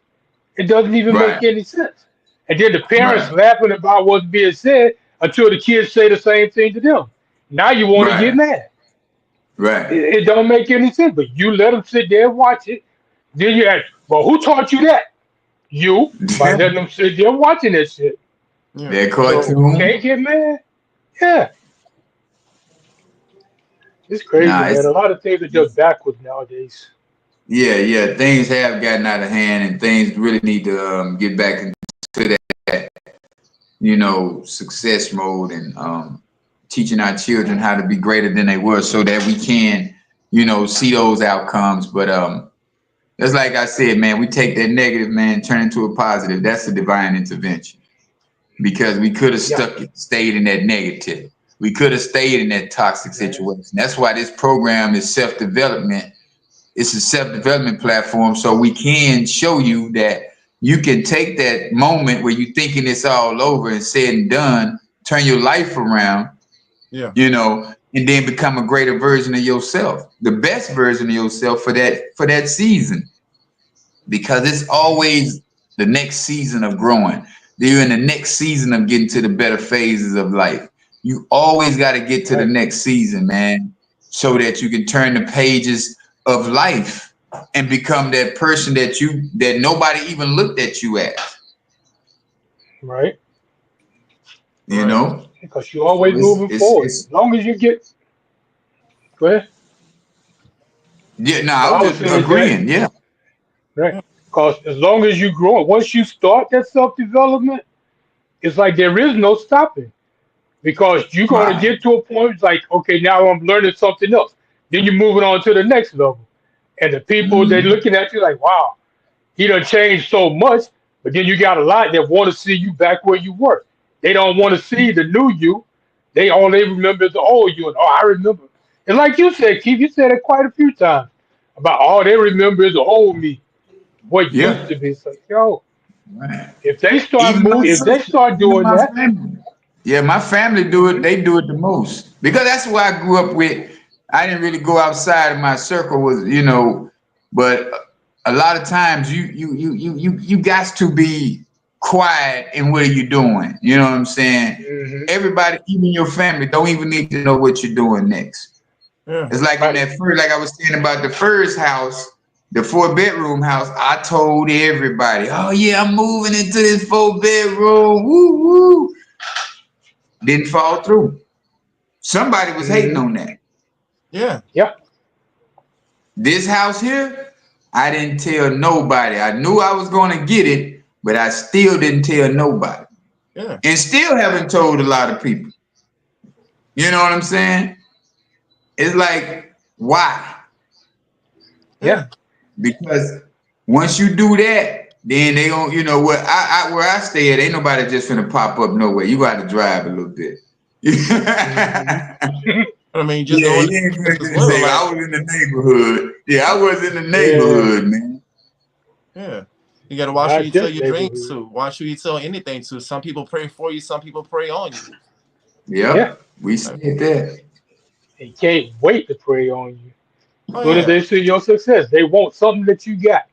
It doesn't even make right, any sense. And then the parents right, laughing about what's being said until the kids say the same thing to them. Now you want to get right, mad. right. It don't make any sense. But you let them sit there and watch it. Then you ask, well, who taught you that? You, by letting them sit there watching that shit. Yeah. That So you cartoon. can't get mad. Yeah, it's crazy, Nah, man. A lot of things are just backwards nowadays. yeah. Things have gotten out of hand, and things really need to get back into that, success mode, and teaching our children how to be greater than they were, so that we can, see those outcomes. But that's like I said, man. We take that negative, man, turn it into a positive. That's a divine intervention, because we could have Yeah, stayed in that negative. We could have stayed in that toxic man. situation. That's why this program is self-development. It's a self-development platform, so we can show you that you can take that moment where you're thinking it's all over and said and done, turn your life around, Yeah. and then become a greater version of yourself, the best version of yourself for that season, because it's always the next season of growing. You're in the next season of getting to the better phases of life. You always got to get to the Right. next season, man, so that you can turn the pages of life and become that person that nobody even looked at you as, Right. you Right. know? Because you're So always moving forward. As long as you get, go ahead. yeah, no, No, I I was was just saying that, agreeing. Yeah. right? Because as long as you grow, once you start that self development, it's like there is no stopping. Because you're going to Right. get to a point, it's like, okay, now I'm learning something else. Then you're moving on to the next level. And the people, they're Mhm. looking at you like, wow, he done changed so much. But then you got a lot that want to see you back where you were. They don't want to see the new you. They only remember the old you. And, oh, I remember. And like you said, Keith, you said it quite a few times about all they remember is the old me, what used Yeah. to be. It's like, yo, Right. if they start Even my moving, if they sister, start even doing my that, family. Yeah, my family do it. hmm They do it the most, because that's who I grew up with. I didn't really go outside of my circle, but a lot of times you got to be quiet in what you're doing. You know what I'm saying? hmm Everybody, even your family, don't even need to know what you're doing next. Yeah. It's like on right, that first, like I was saying about the first house, the 4-bedroom house. I told everybody, "Oh yeah, I'm moving into this 4-bedroom." Woo woo. Didn't fall through. Somebody was hating hmm on that. Yeah. yeah, This house here, I didn't tell nobody. I knew I was going to get it, but I still didn't tell nobody, Yeah. and still haven't told a lot of people. You know what I'm saying? It's like, why? yeah, Yeah. Because once you do that, then they don't, what where I stay at, ain't nobody just finna pop up nowhere. You got to drive a little bit. hmm Yeah, I mean, just you knowing ain't this finna as just well. say Like, I was in the neighborhood. Yeah, I was in the yeah, neighborhood, man. yeah. You gotta watch who not you tell this your dreams neighborhood. to. Watch who you tell anything to. Some people pray for you, some people pray on you. Yeah, Yep, we I said mean, that. they can't wait to prey on you. oh Soon as yeah. they see your success, they want something that you got.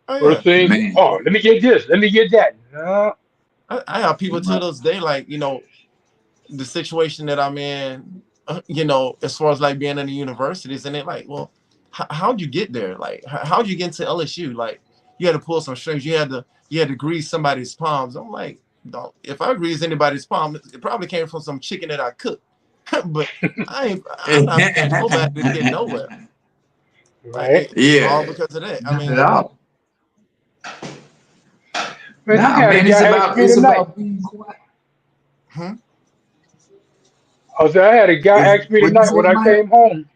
Oh First yeah. thing, Man. oh, let me get this, let me get that. No, I have people to this day, like, the situation that I'm in, as far as like being in the universities, and they're like, well, how'd you get there? Like, how'd you get into LSU? Like, you had to pull some strings. You had to grease somebody's palms. I'm like, if I grease anybody's palm, it probably came from some chicken that I cooked. but I'm not paying nobody to get nowhere. Right? All because of that. I mean, at all. Man, I Nah, had man, a guy ask me it's tonight. about being quiet. I had a guy ask me What you tonight say, when I Mike? came home.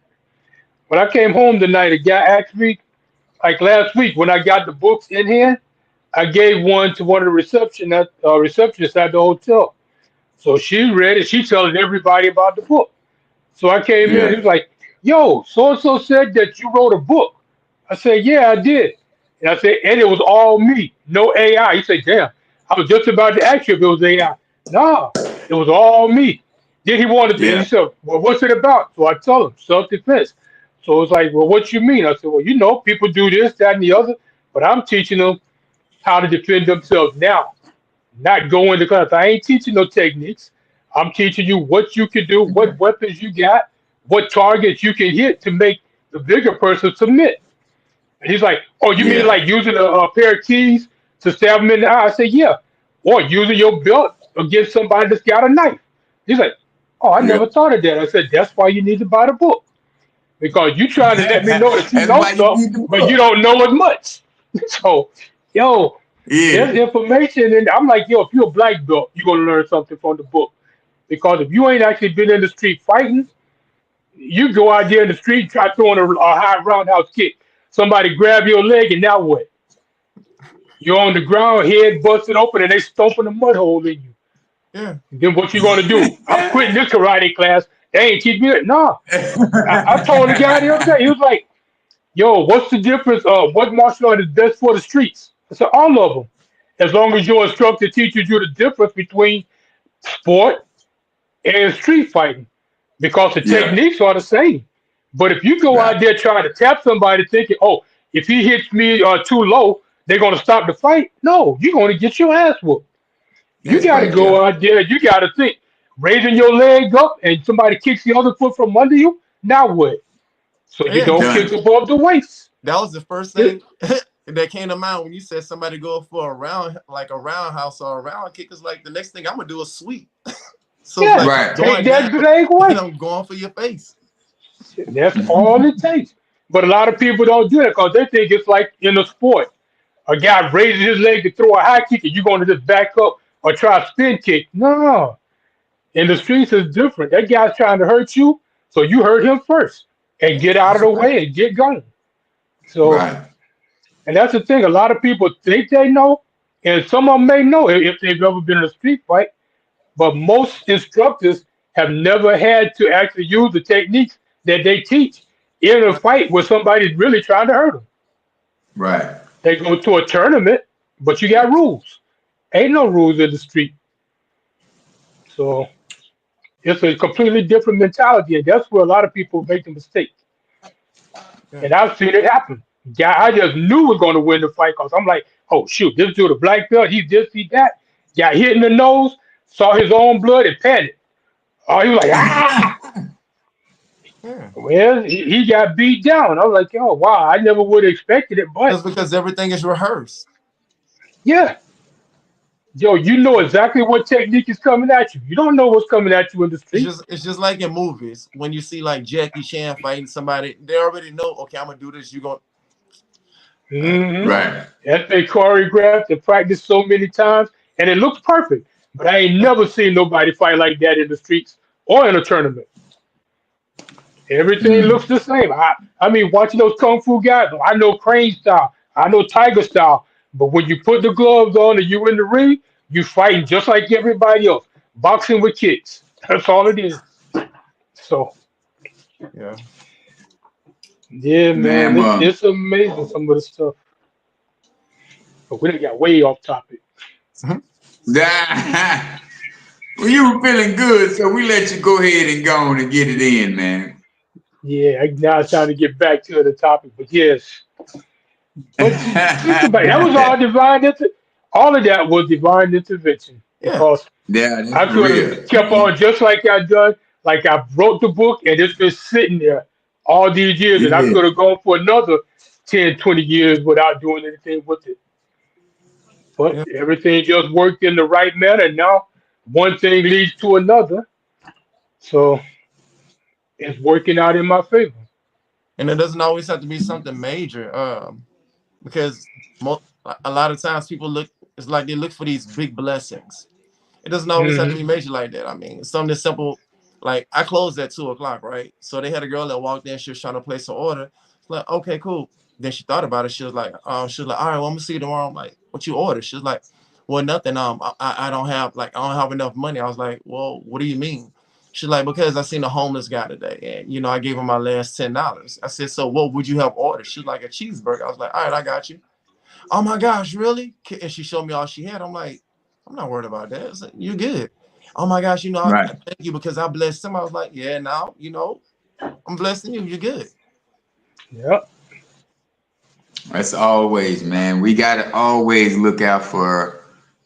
When I came home tonight, a guy asked me, like last week, when I got the books in here, I gave one to one of the receptionists at the hotel. So she read it. She telling everybody about the book. So I came in. He Yeah. was like, "Yo, so and so said that you wrote a book." I said, "Yeah, I did." And I said, "And it was all me, no AI." He said, "Damn, I was just about to ask you if it was AI." No, it was all me. Then he wanted to. He Yeah. said, "Well, what's it about?" So I told him self-defense. So it's like, "Well, what you mean?" I said, "Well, people do this, that, and the other, but I'm teaching them how to defend themselves now, not go into class. I ain't teaching no techniques. I'm teaching you what you can do, what weapons you got, what targets you can hit to make the bigger person submit." And he's like, "Oh, you mean Yeah. like using a pair of keys to stab him in the eye?" I said, "Yeah." Or using your belt against somebody that's got a knife. He's like, "Oh, I Yeah. never thought of that." I said, "That's why you need to buy the book. Because you trying to let me know that you That's know why you stuff, need the but you book. don't know as much." So, yo, there's Yeah. information, and I'm like, yo, if you're a black belt, you're gonna learn something from the book. Because if you ain't actually been in the street fighting, you go out there in the street, try throwing a high roundhouse kick. Somebody grab your leg, and now what? You're on the ground, head busted open, and they stomping a mud hole in you. yeah. And then what you gonna do? I'm quitting this karate class. They ain't teach me it. No. I told the guy the other day, he was like, "Yo, what's the difference? What martial art is best for the streets?" I said, "All of them. As long as your instructor teaches you the difference between sport and street fighting, because the Yeah. techniques are the same. But if you go Right. out there trying to tap somebody thinking, oh, if he hits me too low, they're going to stop the fight. No, you're going to get your ass whooped. You That's got to right go there. out there. You got to think, raising your leg up and somebody kicks the other foot from under you. Now what? So you Yeah. don't kick Done. above the waist. That was the first thing that came to mind when you said somebody go for a round, like a roundhouse or a round kick. Is like the next thing I'm gonna do a sweep. So it's Yeah, like I'm Right. take going down that leg and away. I'm going for your face. That's all it takes. But a lot of people don't do that because they think it's like in a sport. A guy raises his leg to throw a high kick and you're going to just back up or try a spin kick. No. In the streets, it's different. That guy's trying to hurt you, so you hurt him first and Yeah, get out of that's a the fact. way and get going. So, Right. and that's the thing. A lot of people think they know, and some of them may know if they've ever been in a street fight, but most instructors have never had to actually use the techniques that they teach in a fight where somebody's really trying to hurt them. Right. They go to a tournament, but you Yeah, got rules. Ain't no rules in the street. So it's a completely different mentality, and that's where a lot of people make the mistake. yeah. And I've seen it happen. Guy I just knew was going to win the fight because I'm like, oh shoot, this dude a black belt, he this, he that. Got hit in the nose, saw his own blood, and panicked. Oh, he was like, ah. Yeah. Well, he got beat down. I was like, oh wow, I never would have expected it, but That's because everything is rehearsed. yeah, yo, you know exactly what technique is coming at you. You don't know what's coming at you in the street. It's just like in movies when you see like Jackie Chan fighting somebody, they already know. Okay, I'm gonna do this. You going Mm-hmm. Right. That they choreographed and practiced so many times, and it looks perfect. But I ain't never seen nobody fight like that in the streets or in a tournament. Everything looks Mm. the same. I mean, watching those kung fu guys, I know crane style, I know tiger style, but when you put the gloves on and you in the ring, you fighting just like everybody else, boxing with kicks. That's all it is. So yeah. yeah, man, Man, it's amazing some of the stuff. But we done got way off topic. well, you were feeling good, so we let you go ahead and go on and get it in, man. Yeah, now it's time to get back to the topic. But yes, but think about it. That was all divine. All of that was divine intervention Yeah. because Yeah, that's I for could real. have kept on just like I done. Like I wrote the book and it's been sitting there all these years, and I Yeah. could have gone for another 10, 20 years without doing anything with it. But Yeah. everything just worked in the right manner. And now one thing leads to another. So. it's working out in my favor. And it doesn't always have to be something major, because a lot of times people look, it's like they look for these big blessings. It doesn't always have to be major like that. I mean, something simple, like I closed at 2:00, right? So they had a girl that walked in, she was trying to place an order. It's like, okay, cool. Then she thought about it. She was like, all right, well, I'm gonna see you tomorrow. I'm like, what you order? She was like, well, nothing. I don't have enough money. I was like, well, what do you mean? She's like, because I seen a homeless guy today, and I gave him my last $10. I said, so what would you have ordered? She's like, a cheeseburger. I was like, all right, I got you. Oh my gosh, really? And she showed me all she had. I'm like, I'm not worried about that. Like, you're good. Oh my gosh, I thank you because I blessed him. I was like, yeah, now, I'm blessing you. You're good. Yep. That's always, man. We got to always look out for,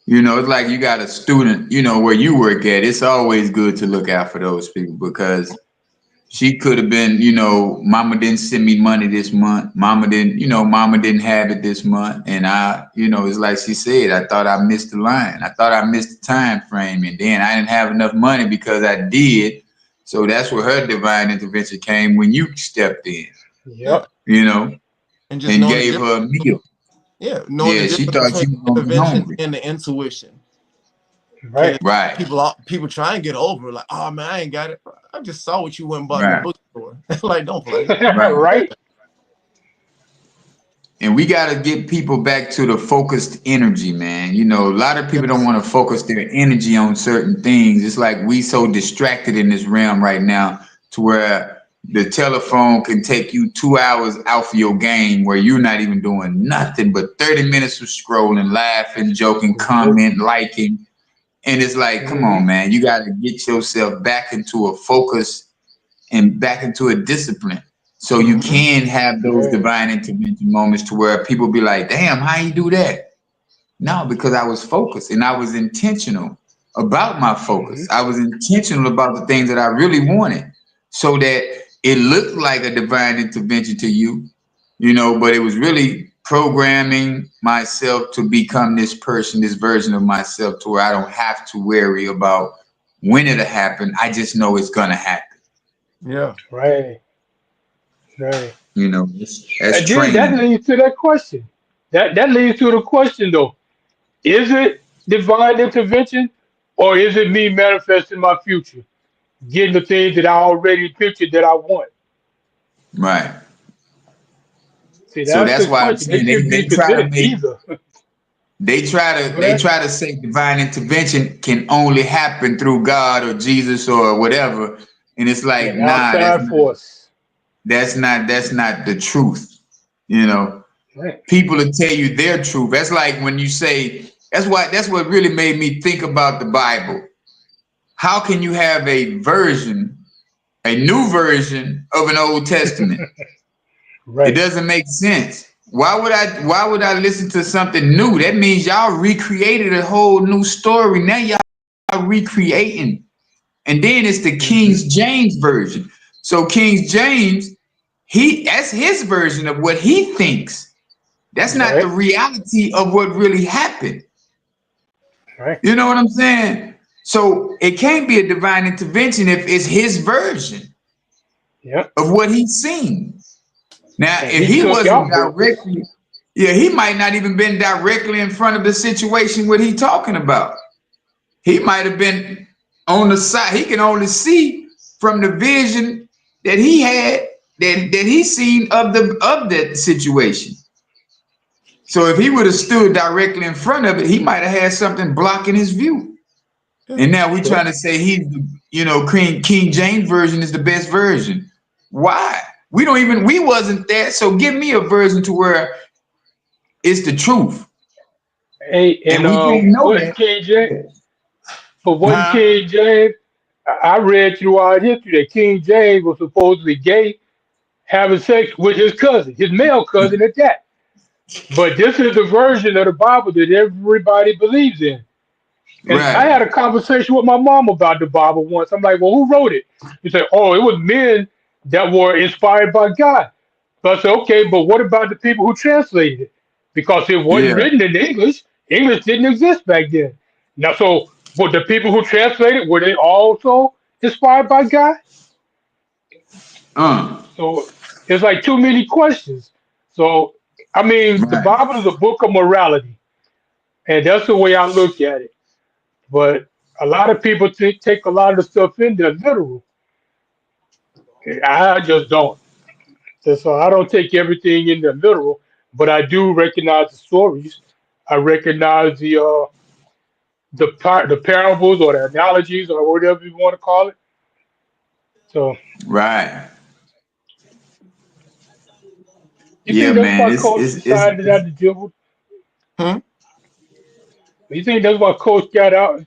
it's like you got a student, where you work at. It's always good to look out for those people because she could have been, mama didn't send me money this month. Mama didn't have it this month. And it's like she said, I thought I missed the line. I thought I missed the time frame. And then I didn't have enough money because I did. So that's where her divine intervention came when you stepped in. Yep. And gave her a meal. Yeah. She thought you were hungry. And the intuition. Right. People try and get over like, oh man, I ain't got it. I just saw what you went and bought in the bookstore. Like, don't play. Right. And we got to get people back to the focused energy, man. A lot of people don't want to focus their energy on certain things. It's like we so distracted in this realm right now to where the telephone can take you 2 hours off your game where you're not even doing nothing but 30 minutes of scrolling, laughing, joking, commenting, liking. And it's like, come on, man, you got to get yourself back into a focus and back into a discipline so you can have those divine intervention moments to where people be like, damn, how you do that? No, because I was focused and I was intentional about my focus. I was intentional about the things that I really wanted so that it looked like a divine intervention to you, but it was really programming myself to become this person, this version of myself to where I don't have to worry about when it'll happen. I just know it's going to happen. Yeah. Right. That's and training. That leads to that question. That leads to the question, though. Is it divine intervention or is it me manifesting my future? Getting the things that I already pictured that I want. Right. See, so that's why I'm saying they try to make either. They try to say divine intervention can only happen through God or Jesus or whatever, and it's like that's not the truth. Right. People will tell you their truth. That's like when you say that's what really made me think about the Bible. How can you have a new version of an Old Testament? Right. It doesn't make sense. Why would I listen to something new? That means y'all recreated a whole new story. Now y'all recreating. And then it's the King James version. So King James, that's his version of what he thinks. That's not the reality of what really happened. Right. You know what I'm saying? So it can't be a divine intervention if it's his version of what he's seen. Now, if he wasn't directly, he might not even been directly in front of the situation what he talking about. He might have been on the side. He can only see from the vision that he had, that he seen of that situation. So if he would have stood directly in front of it, he might have had something blocking his view. And now we're trying to say King James version is the best version. Why? We wasn't there. So give me a version to where it's the truth. Hey, and we can't know that. King James, King James, I read throughout history that King James was supposedly gay, having sex with his cousin, his male cousin at that. But this is the version of the Bible that everybody believes in. And I had a conversation with my mom about the Bible once. I'm like, well, who wrote it? He said, oh, it was men that were inspired by God. So I said, okay, but what about the people who translated it? Because it wasn't written in English. English didn't exist back then. Now, so were the people who translated, were they also inspired by God? So it's like too many questions. So I mean, the Right. Bible is a book of morality, and that's the way I look at it. But a lot of people take a lot of the stuff in there literal. I just don't. So I don't take everything in there literal, but I do recognize the stories. I recognize the parables or the analogies or whatever you want to call it. So Right. you Yeah, think that's man. why Coach decided not to deal with? Hmm? You think that's why Coach got out?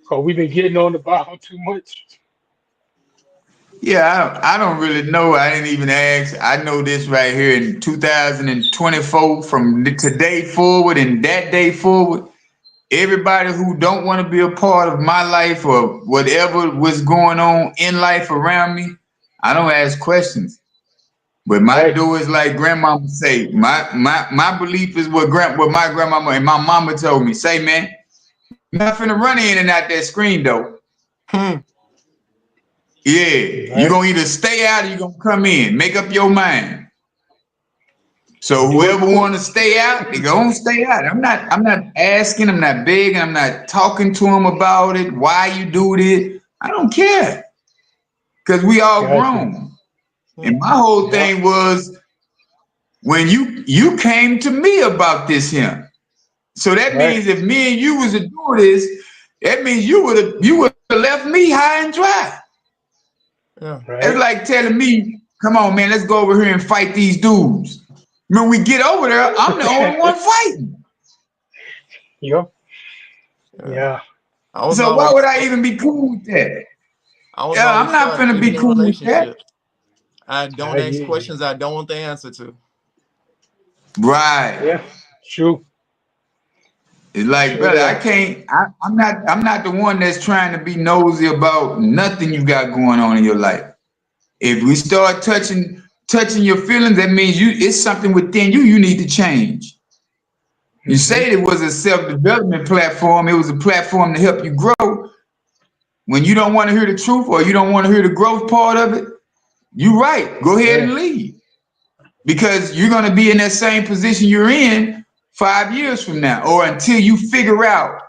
Cause we've been getting on the Bible too much. Yeah, I don't really know. I didn't even ask. I know this right here in 2024, from today forward and that day forward. Everybody who don't want to be a part of my life or whatever was going on in life around me, I don't ask questions. But my Right, do is like grandmama say. My belief is what my grandmama and my mama told me. Say, man, you're not finna run in and out that screen though. Hmm. Yeah, you right. gonna either stay out or you gonna come in. Make up your mind. So And do it whoever quick. want to stay out, they gonna stay out. I'm not asking, I'm not begging, I'm not talking to them about it. Why you do it? I don't care. Cause we all Gotcha. grown. And Hmm. my whole Yeah. thing was when you came to me about this here. So that Right. means if me and you was to do this, that means you would have left me high and dry. Yeah. It's Right. like telling me, come on, man, let's go over here and fight these dudes. When we get over there, I'm the only one fighting. Yep. Yeah. Yeah. I was So why would always I even be cool with that? I was Yeah, I'm always not taught, finna even be in cool with that. relationships, I don't I ask hear you. questions I don't want the answer to. Right. Yeah. True. It's like, True brother, I that. can't. I'm not the one that's trying to be nosy about nothing you got going on in your life. If we start touching your feelings, that means it's something within you need to change. You Mm-hmm. said it was a self-development platform. It was a platform to help you grow. When you don't want to hear the truth or you don't want to hear the growth part of it, you're right. Go ahead and Right. leave. Because you're going to be in that same position you're in 5 years from now or until you figure out.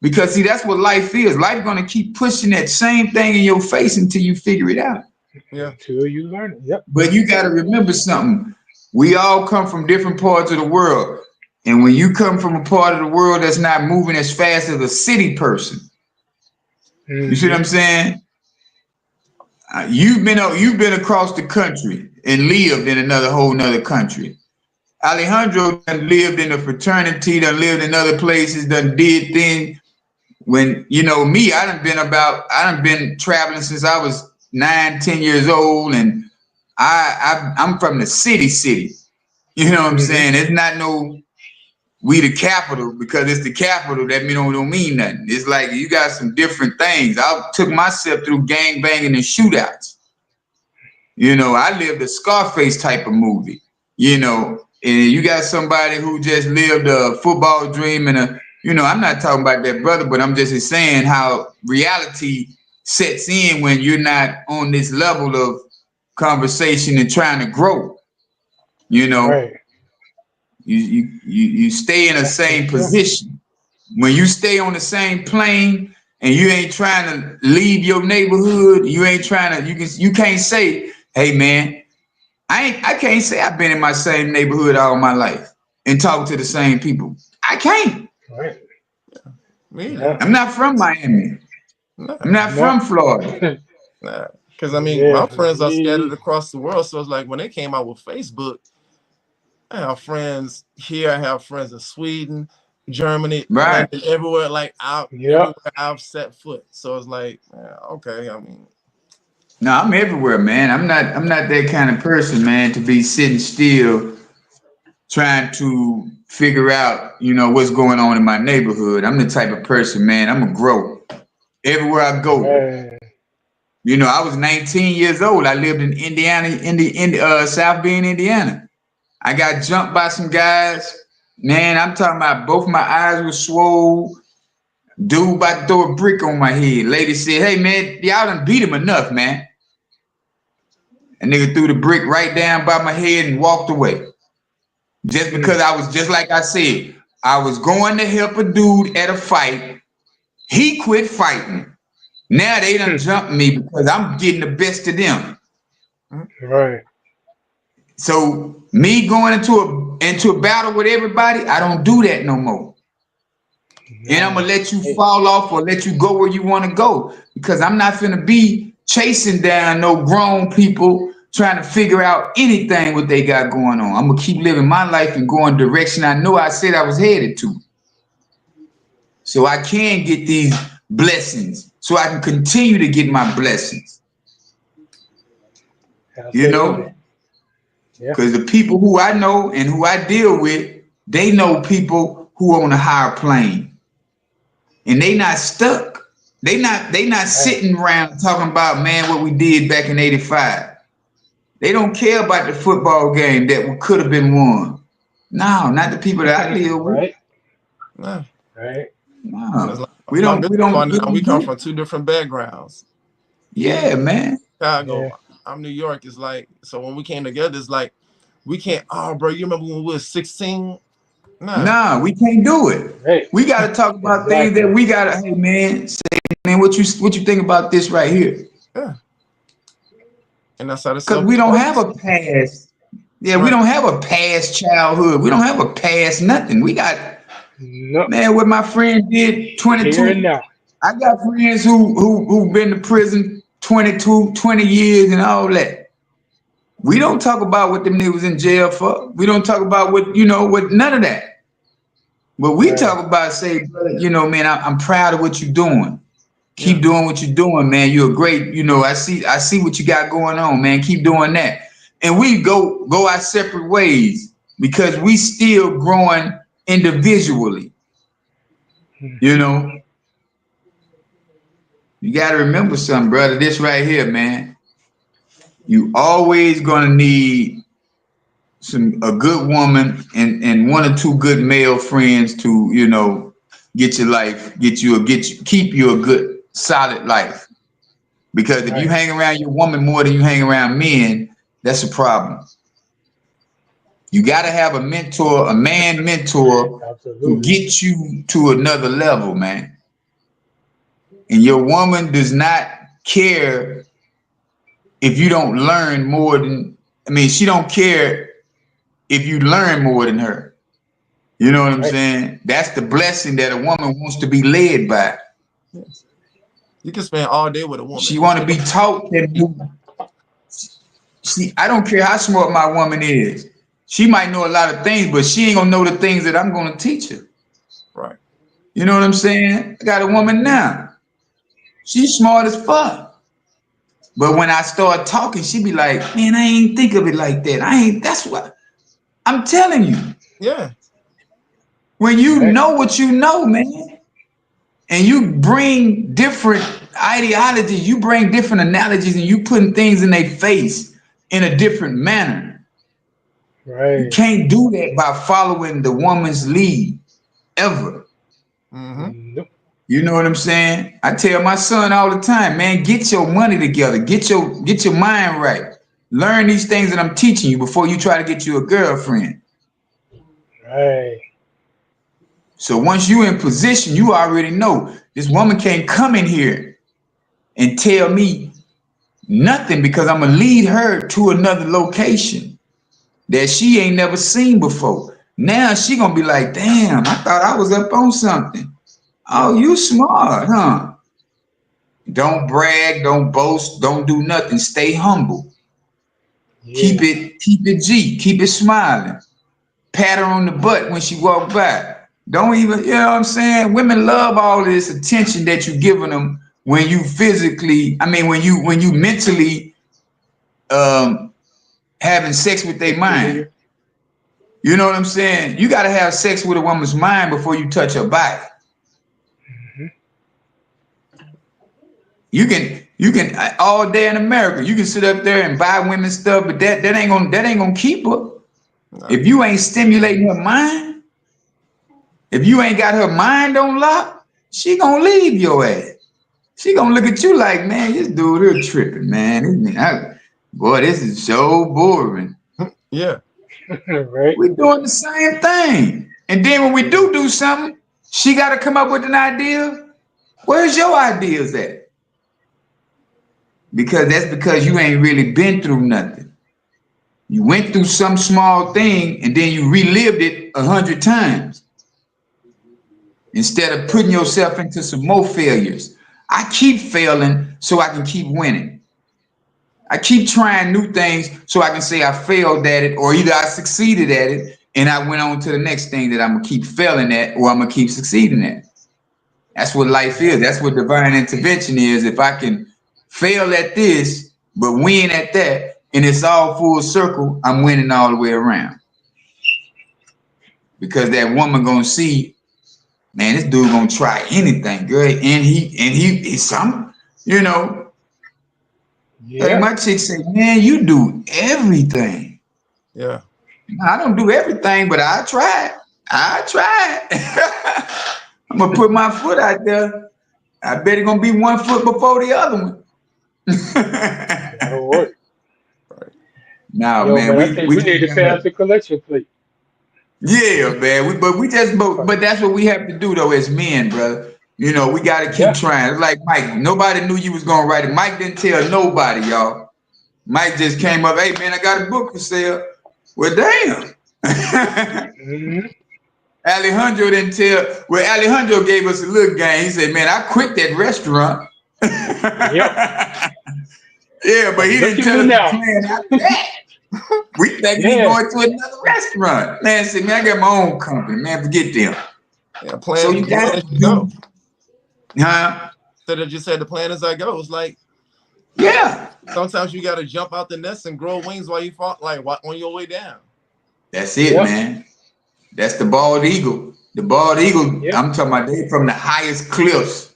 Because, see, that's what life is. Life's going to keep pushing that same thing in your face until you figure it out. Yeah. Until you learn it. Yep. But you got to remember something. We all come from different parts of the world. And when you come from a part of the world that's not moving as fast as a city person, you see what I'm Mm-hmm. saying? You've been across the country and lived in another whole nother country. Alejandro done lived in a fraternity, done lived in other places, done did things. When me, I done been traveling since I was 9, 10 years old, and I'm from the city. You know what I'm Mm-hmm. saying? It's not no we the capital because it's the capital that don't mean nothing. It's like you got some different things. I took myself through gang banging and shootouts. I lived a Scarface type of movie, and you got somebody who just lived a football dream I'm not talking about that brother, but I'm just saying how reality sets in when you're not on this level of conversation and trying to grow. You know, Right. you stay in the That's for same sure. position. When you stay on the same plane and you ain't trying to leave your neighborhood, you ain't trying to, you can't say, hey man, I can't say I've been in my same neighborhood all my life and talk to the same people. I can't. Right. Me either. Yeah. I'm not from Miami. I'm Nah. not No. from Florida. Nah. Because I mean, Yeah. my friends are scattered Me. across the world. So it's like when they came out with Facebook, I have friends here, I have friends in Sweden, Germany, Right. London, everywhere, like out Yep. everywhere I've set foot. So it's like, yeah, okay. I mean, No, I'm everywhere, man. I'm not that kind of person, man, to be sitting still trying to figure out, what's going on in my neighborhood. I'm the type of person, man, I'm a grow. Everywhere I go. Right. I was 19 years old. I lived in Indiana, South Bend, Indiana. I got jumped by some guys. Man, I'm talking about both my eyes were swole. Dude about to throw a brick on my head. Lady said, hey, man, y'all done beat him enough, man. A nigga threw the brick right down by my head and walked away. Just because I was, just like I said, I was going to help a dude at a fight. He quit fighting. Now they done jumped me because I'm getting the best of them. Right. So me going into a battle with everybody, I don't do that no more. No. And I'm gonna let you fall off or let you go where you want to go, because I'm not finna be chasing down no grown people trying to figure out anything what they got going on. I'm gonna keep living my life and go in the direction I know I said I was headed to, so I can get these blessings, so I can continue to get my blessings. Absolutely. You know, because the people who I know and who I deal with, they know people who are on a higher plane, and they not stuck. They not sitting around talking about, man, what we did back in '85. They don't care about the football game that could have been won. No, not the people that I deal with. Right. No. Right. No. Like, we don't we come from two different backgrounds. Yeah, man. Chicago. Yeah. I'm New York. It's like, so when we came together, it's like, we can't, oh, bro, you remember when we were 16? Nah, we can't do it. Right. We got to talk about things that we got to, hey, man, say, man, what you think about this right here? Yeah. And that's how the because we don't have a past. Yeah, right. We don't have a past childhood. We don't have a past nothing. We got, man, what my friend did 22. I got friends who've been to prison 22, 20 years and all that. We don't talk about what them niggas in jail for. We don't talk about what, what none of that. But we talk about, say, brother, man, I'm proud of what you're doing. Keep doing what you're doing, man. You're great. I see what you got going on, man. Keep doing that. And we go our separate ways because we still growing individually. You got to remember something, brother. This right here, man. You always gonna need a good woman and one or two good male friends to, get your life, keep you a good solid life. Because if you hang around your woman more than you hang around men, that's a problem. You got to have a mentor, a man mentor, to get you to another level, man. And your woman does not care if you don't learn more than, she don't care if you learn more than her. You know what I'm saying? That's the blessing that a woman wants to be led by. Yes. You can spend all day with a woman. She want to be taught that. See, I don't care how smart my woman is. She might know a lot of things, but she ain't gonna know the things that I'm gonna teach her. Right. You know what I'm saying? I got a woman now. She's smart as fuck. But when I start talking, she be like, man, I ain't think of it like that. That's what I'm telling you. Yeah. When you know what you know, man, and you bring different ideologies, you bring different analogies, and you putting things in their face in a different manner. Right. You can't do that by following the woman's lead ever. Mm-hmm. You know what I'm saying? I tell my son all the time, man, get your money together, get your mind right. Learn these things that I'm teaching you before you try to get you a girlfriend. Right. So once you're in position, you already know this woman can't come in here and tell me nothing, because I'm gonna lead her to another location that she ain't never seen before. Now she gonna be like, damn, I thought I was up on something. Oh, you smart, huh? Don't brag, don't boast, don't do nothing. Stay humble. Yeah. Keep it G, keep it smiling. Pat her on the butt when she walk by. Don't even, you know what I'm saying? Women love all this attention that you're giving them when you physically, when you mentally having sex with their mind. You know what I'm saying? You got to have sex with a woman's mind before you touch her body. You can all day in America, you can sit up there and buy women's stuff, but that ain't gonna keep her. No. If you ain't stimulating her mind, if you ain't got her mind on lock, she gonna leave your ass. She gonna look at you like, man, this dude here tripping, man. Boy, this is so boring. Yeah. Right? We're doing the same thing. And then when we do something, she got to come up with an idea. Where's your ideas at? Because that's because you ain't really been through nothing. You went through some small thing and then you relived it 100 times instead of putting yourself into some more failures. I keep failing so I can keep winning. I keep trying new things so I can say I failed at it, or either I succeeded at it and I went on to the next thing that I'm gonna keep failing at, or I'm gonna keep succeeding at. That's what life is. That's what divine intervention is. If I can fail at this but win at that, and it's all full circle, I'm winning all the way around. Because that woman gonna see, man, this dude gonna try anything, girl, and he's some, you know. Hey, Yeah. my chick said, man, you do everything. Yeah. I don't do everything, but I tried. I'm gonna put my foot out there. I bet it's gonna be 1 foot before the other one. That'll work. Nah, Yo, man, man, I think we need to pass the collection plate. yeah, man. But that's what we have to do though as men, brother. You know, we gotta keep trying. It's like Mike, nobody knew you was gonna write it. Mike didn't tell nobody, y'all. Mike just came up, hey man, I got a book for sale. Well, damn. Mm-hmm. Alejandro didn't tell. Well, Alejandro gave us a little game. He said, man, I quit that restaurant. Yep. Yeah, but he Look didn't at tell me us now. the plan after that. We think we going to another restaurant. Man said, man, I got my own company. Man, forget them. Yeah. Plan. So you got to go. Huh? So that you said the plan as I go. It's like, yeah. Sometimes you got to jump out the nest and grow wings while you fall, like on your way down. That's it, man. That's the bald eagle. The bald eagle, Yep. I'm talking about they from the highest cliffs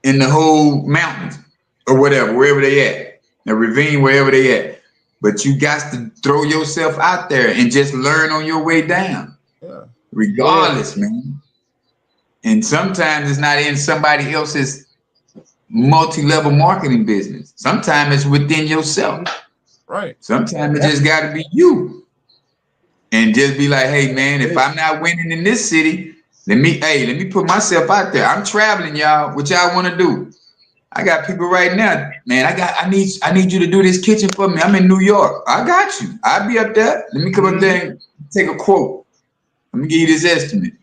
in the whole mountains or whatever, wherever they at. The ravine, wherever they at. But you got to throw yourself out there and just learn on your way down. Yeah. Regardless, man. And sometimes it's not in somebody else's multi-level marketing business. Sometimes it's within yourself. Right. Sometimes it just got to be you. And just be like, hey, man, if I'm not winning in this city, let me put myself out there. I'm traveling, y'all. What y'all want to do? I got people right now, man. I need you to do this kitchen for me. I'm in New York. I got you. I'll be up there. Let me come up there and take a quote. Let me give you this estimate.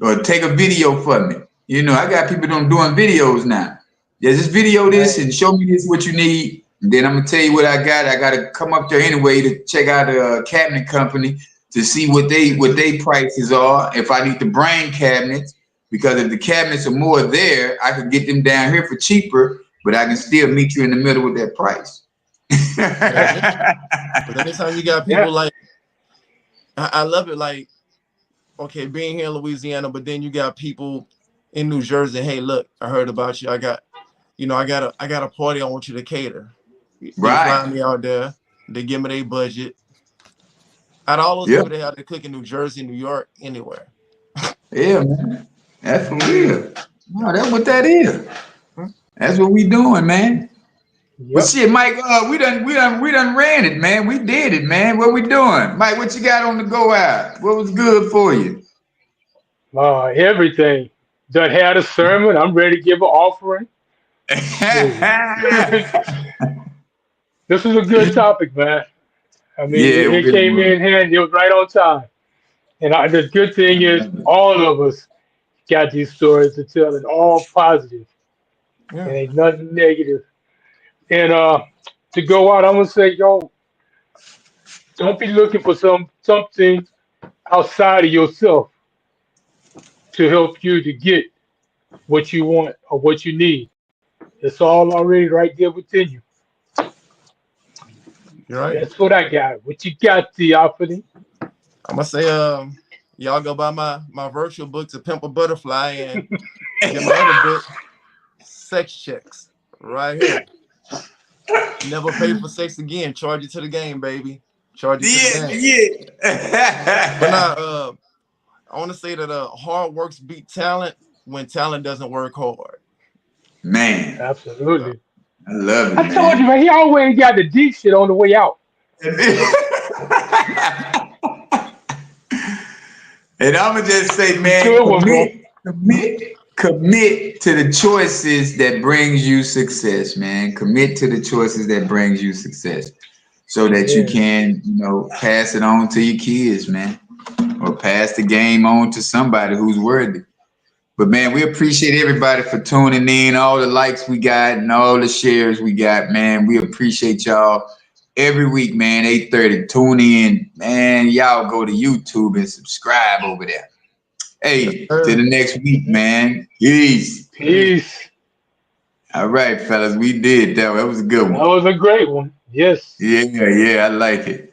Or take a video for me. You know, I got people doing videos now. Yeah, just video this and show me this what you need. And then I'm gonna tell you what I got. I gotta come up there anyway to check out a cabinet company to see what they prices are. If I need to bring cabinets, because if the cabinets are more there, I could get them down here for cheaper, but I can still meet you in the middle with that price. But anytime you got people like, I love it. Like, okay, being here in Louisiana, but then you got people in New Jersey. Hey, look, I heard about you. I got a party I want you to cater. They fly me out there. They give me their budget. Out of all those people that have to cook in New Jersey, New York, anywhere. Yeah, man. That's for real. No, that's what that is. That's what we doing, man. Yep. But shit, Mike, we done ran it, man. We did it, man. What we doing? Mike, what you got on the go out? What was good for you? Everything. Done had a sermon. I'm ready to give an offering. This is a good topic, man. I mean, it came in handy. It was right on time. And the good thing is all of us got these stories to tell, and all positive. And ain't nothing negative. And to go out, I'm gonna say, yo, don't be looking for something outside of yourself to help you to get what you want or what you need. It's all already right there within you. You're right. That's what I got. What you got, Theophany? I'm gonna say, y'all go buy my virtual book, To Pimp a Butterfly, and get my other book, Sex Checks, right here. Never pay for sex again. Charge it to the game, baby. Charge it to the game. But now, I want to say that hard works beat talent when talent doesn't work hard. Man. Absolutely. I love it, I told you, man. man, he always got the deep shit on the way out. And I'm gonna just say, man, Good one, bro. commit to the choices that brings you success, man. Commit to the choices that brings you success, so that you Yeah. can, pass it on to your kids, man, or pass the game on to somebody who's worthy. But man, we appreciate everybody for tuning in, all the likes we got and all the shares we got, man. We appreciate y'all every week, man. 8:30. Tune in, man. Y'all go to YouTube and subscribe over there. Hey, to the next week, man. Peace. Peace. All right, fellas, we did that. That was a good That one. was a great one. Yes. Yeah, I like it.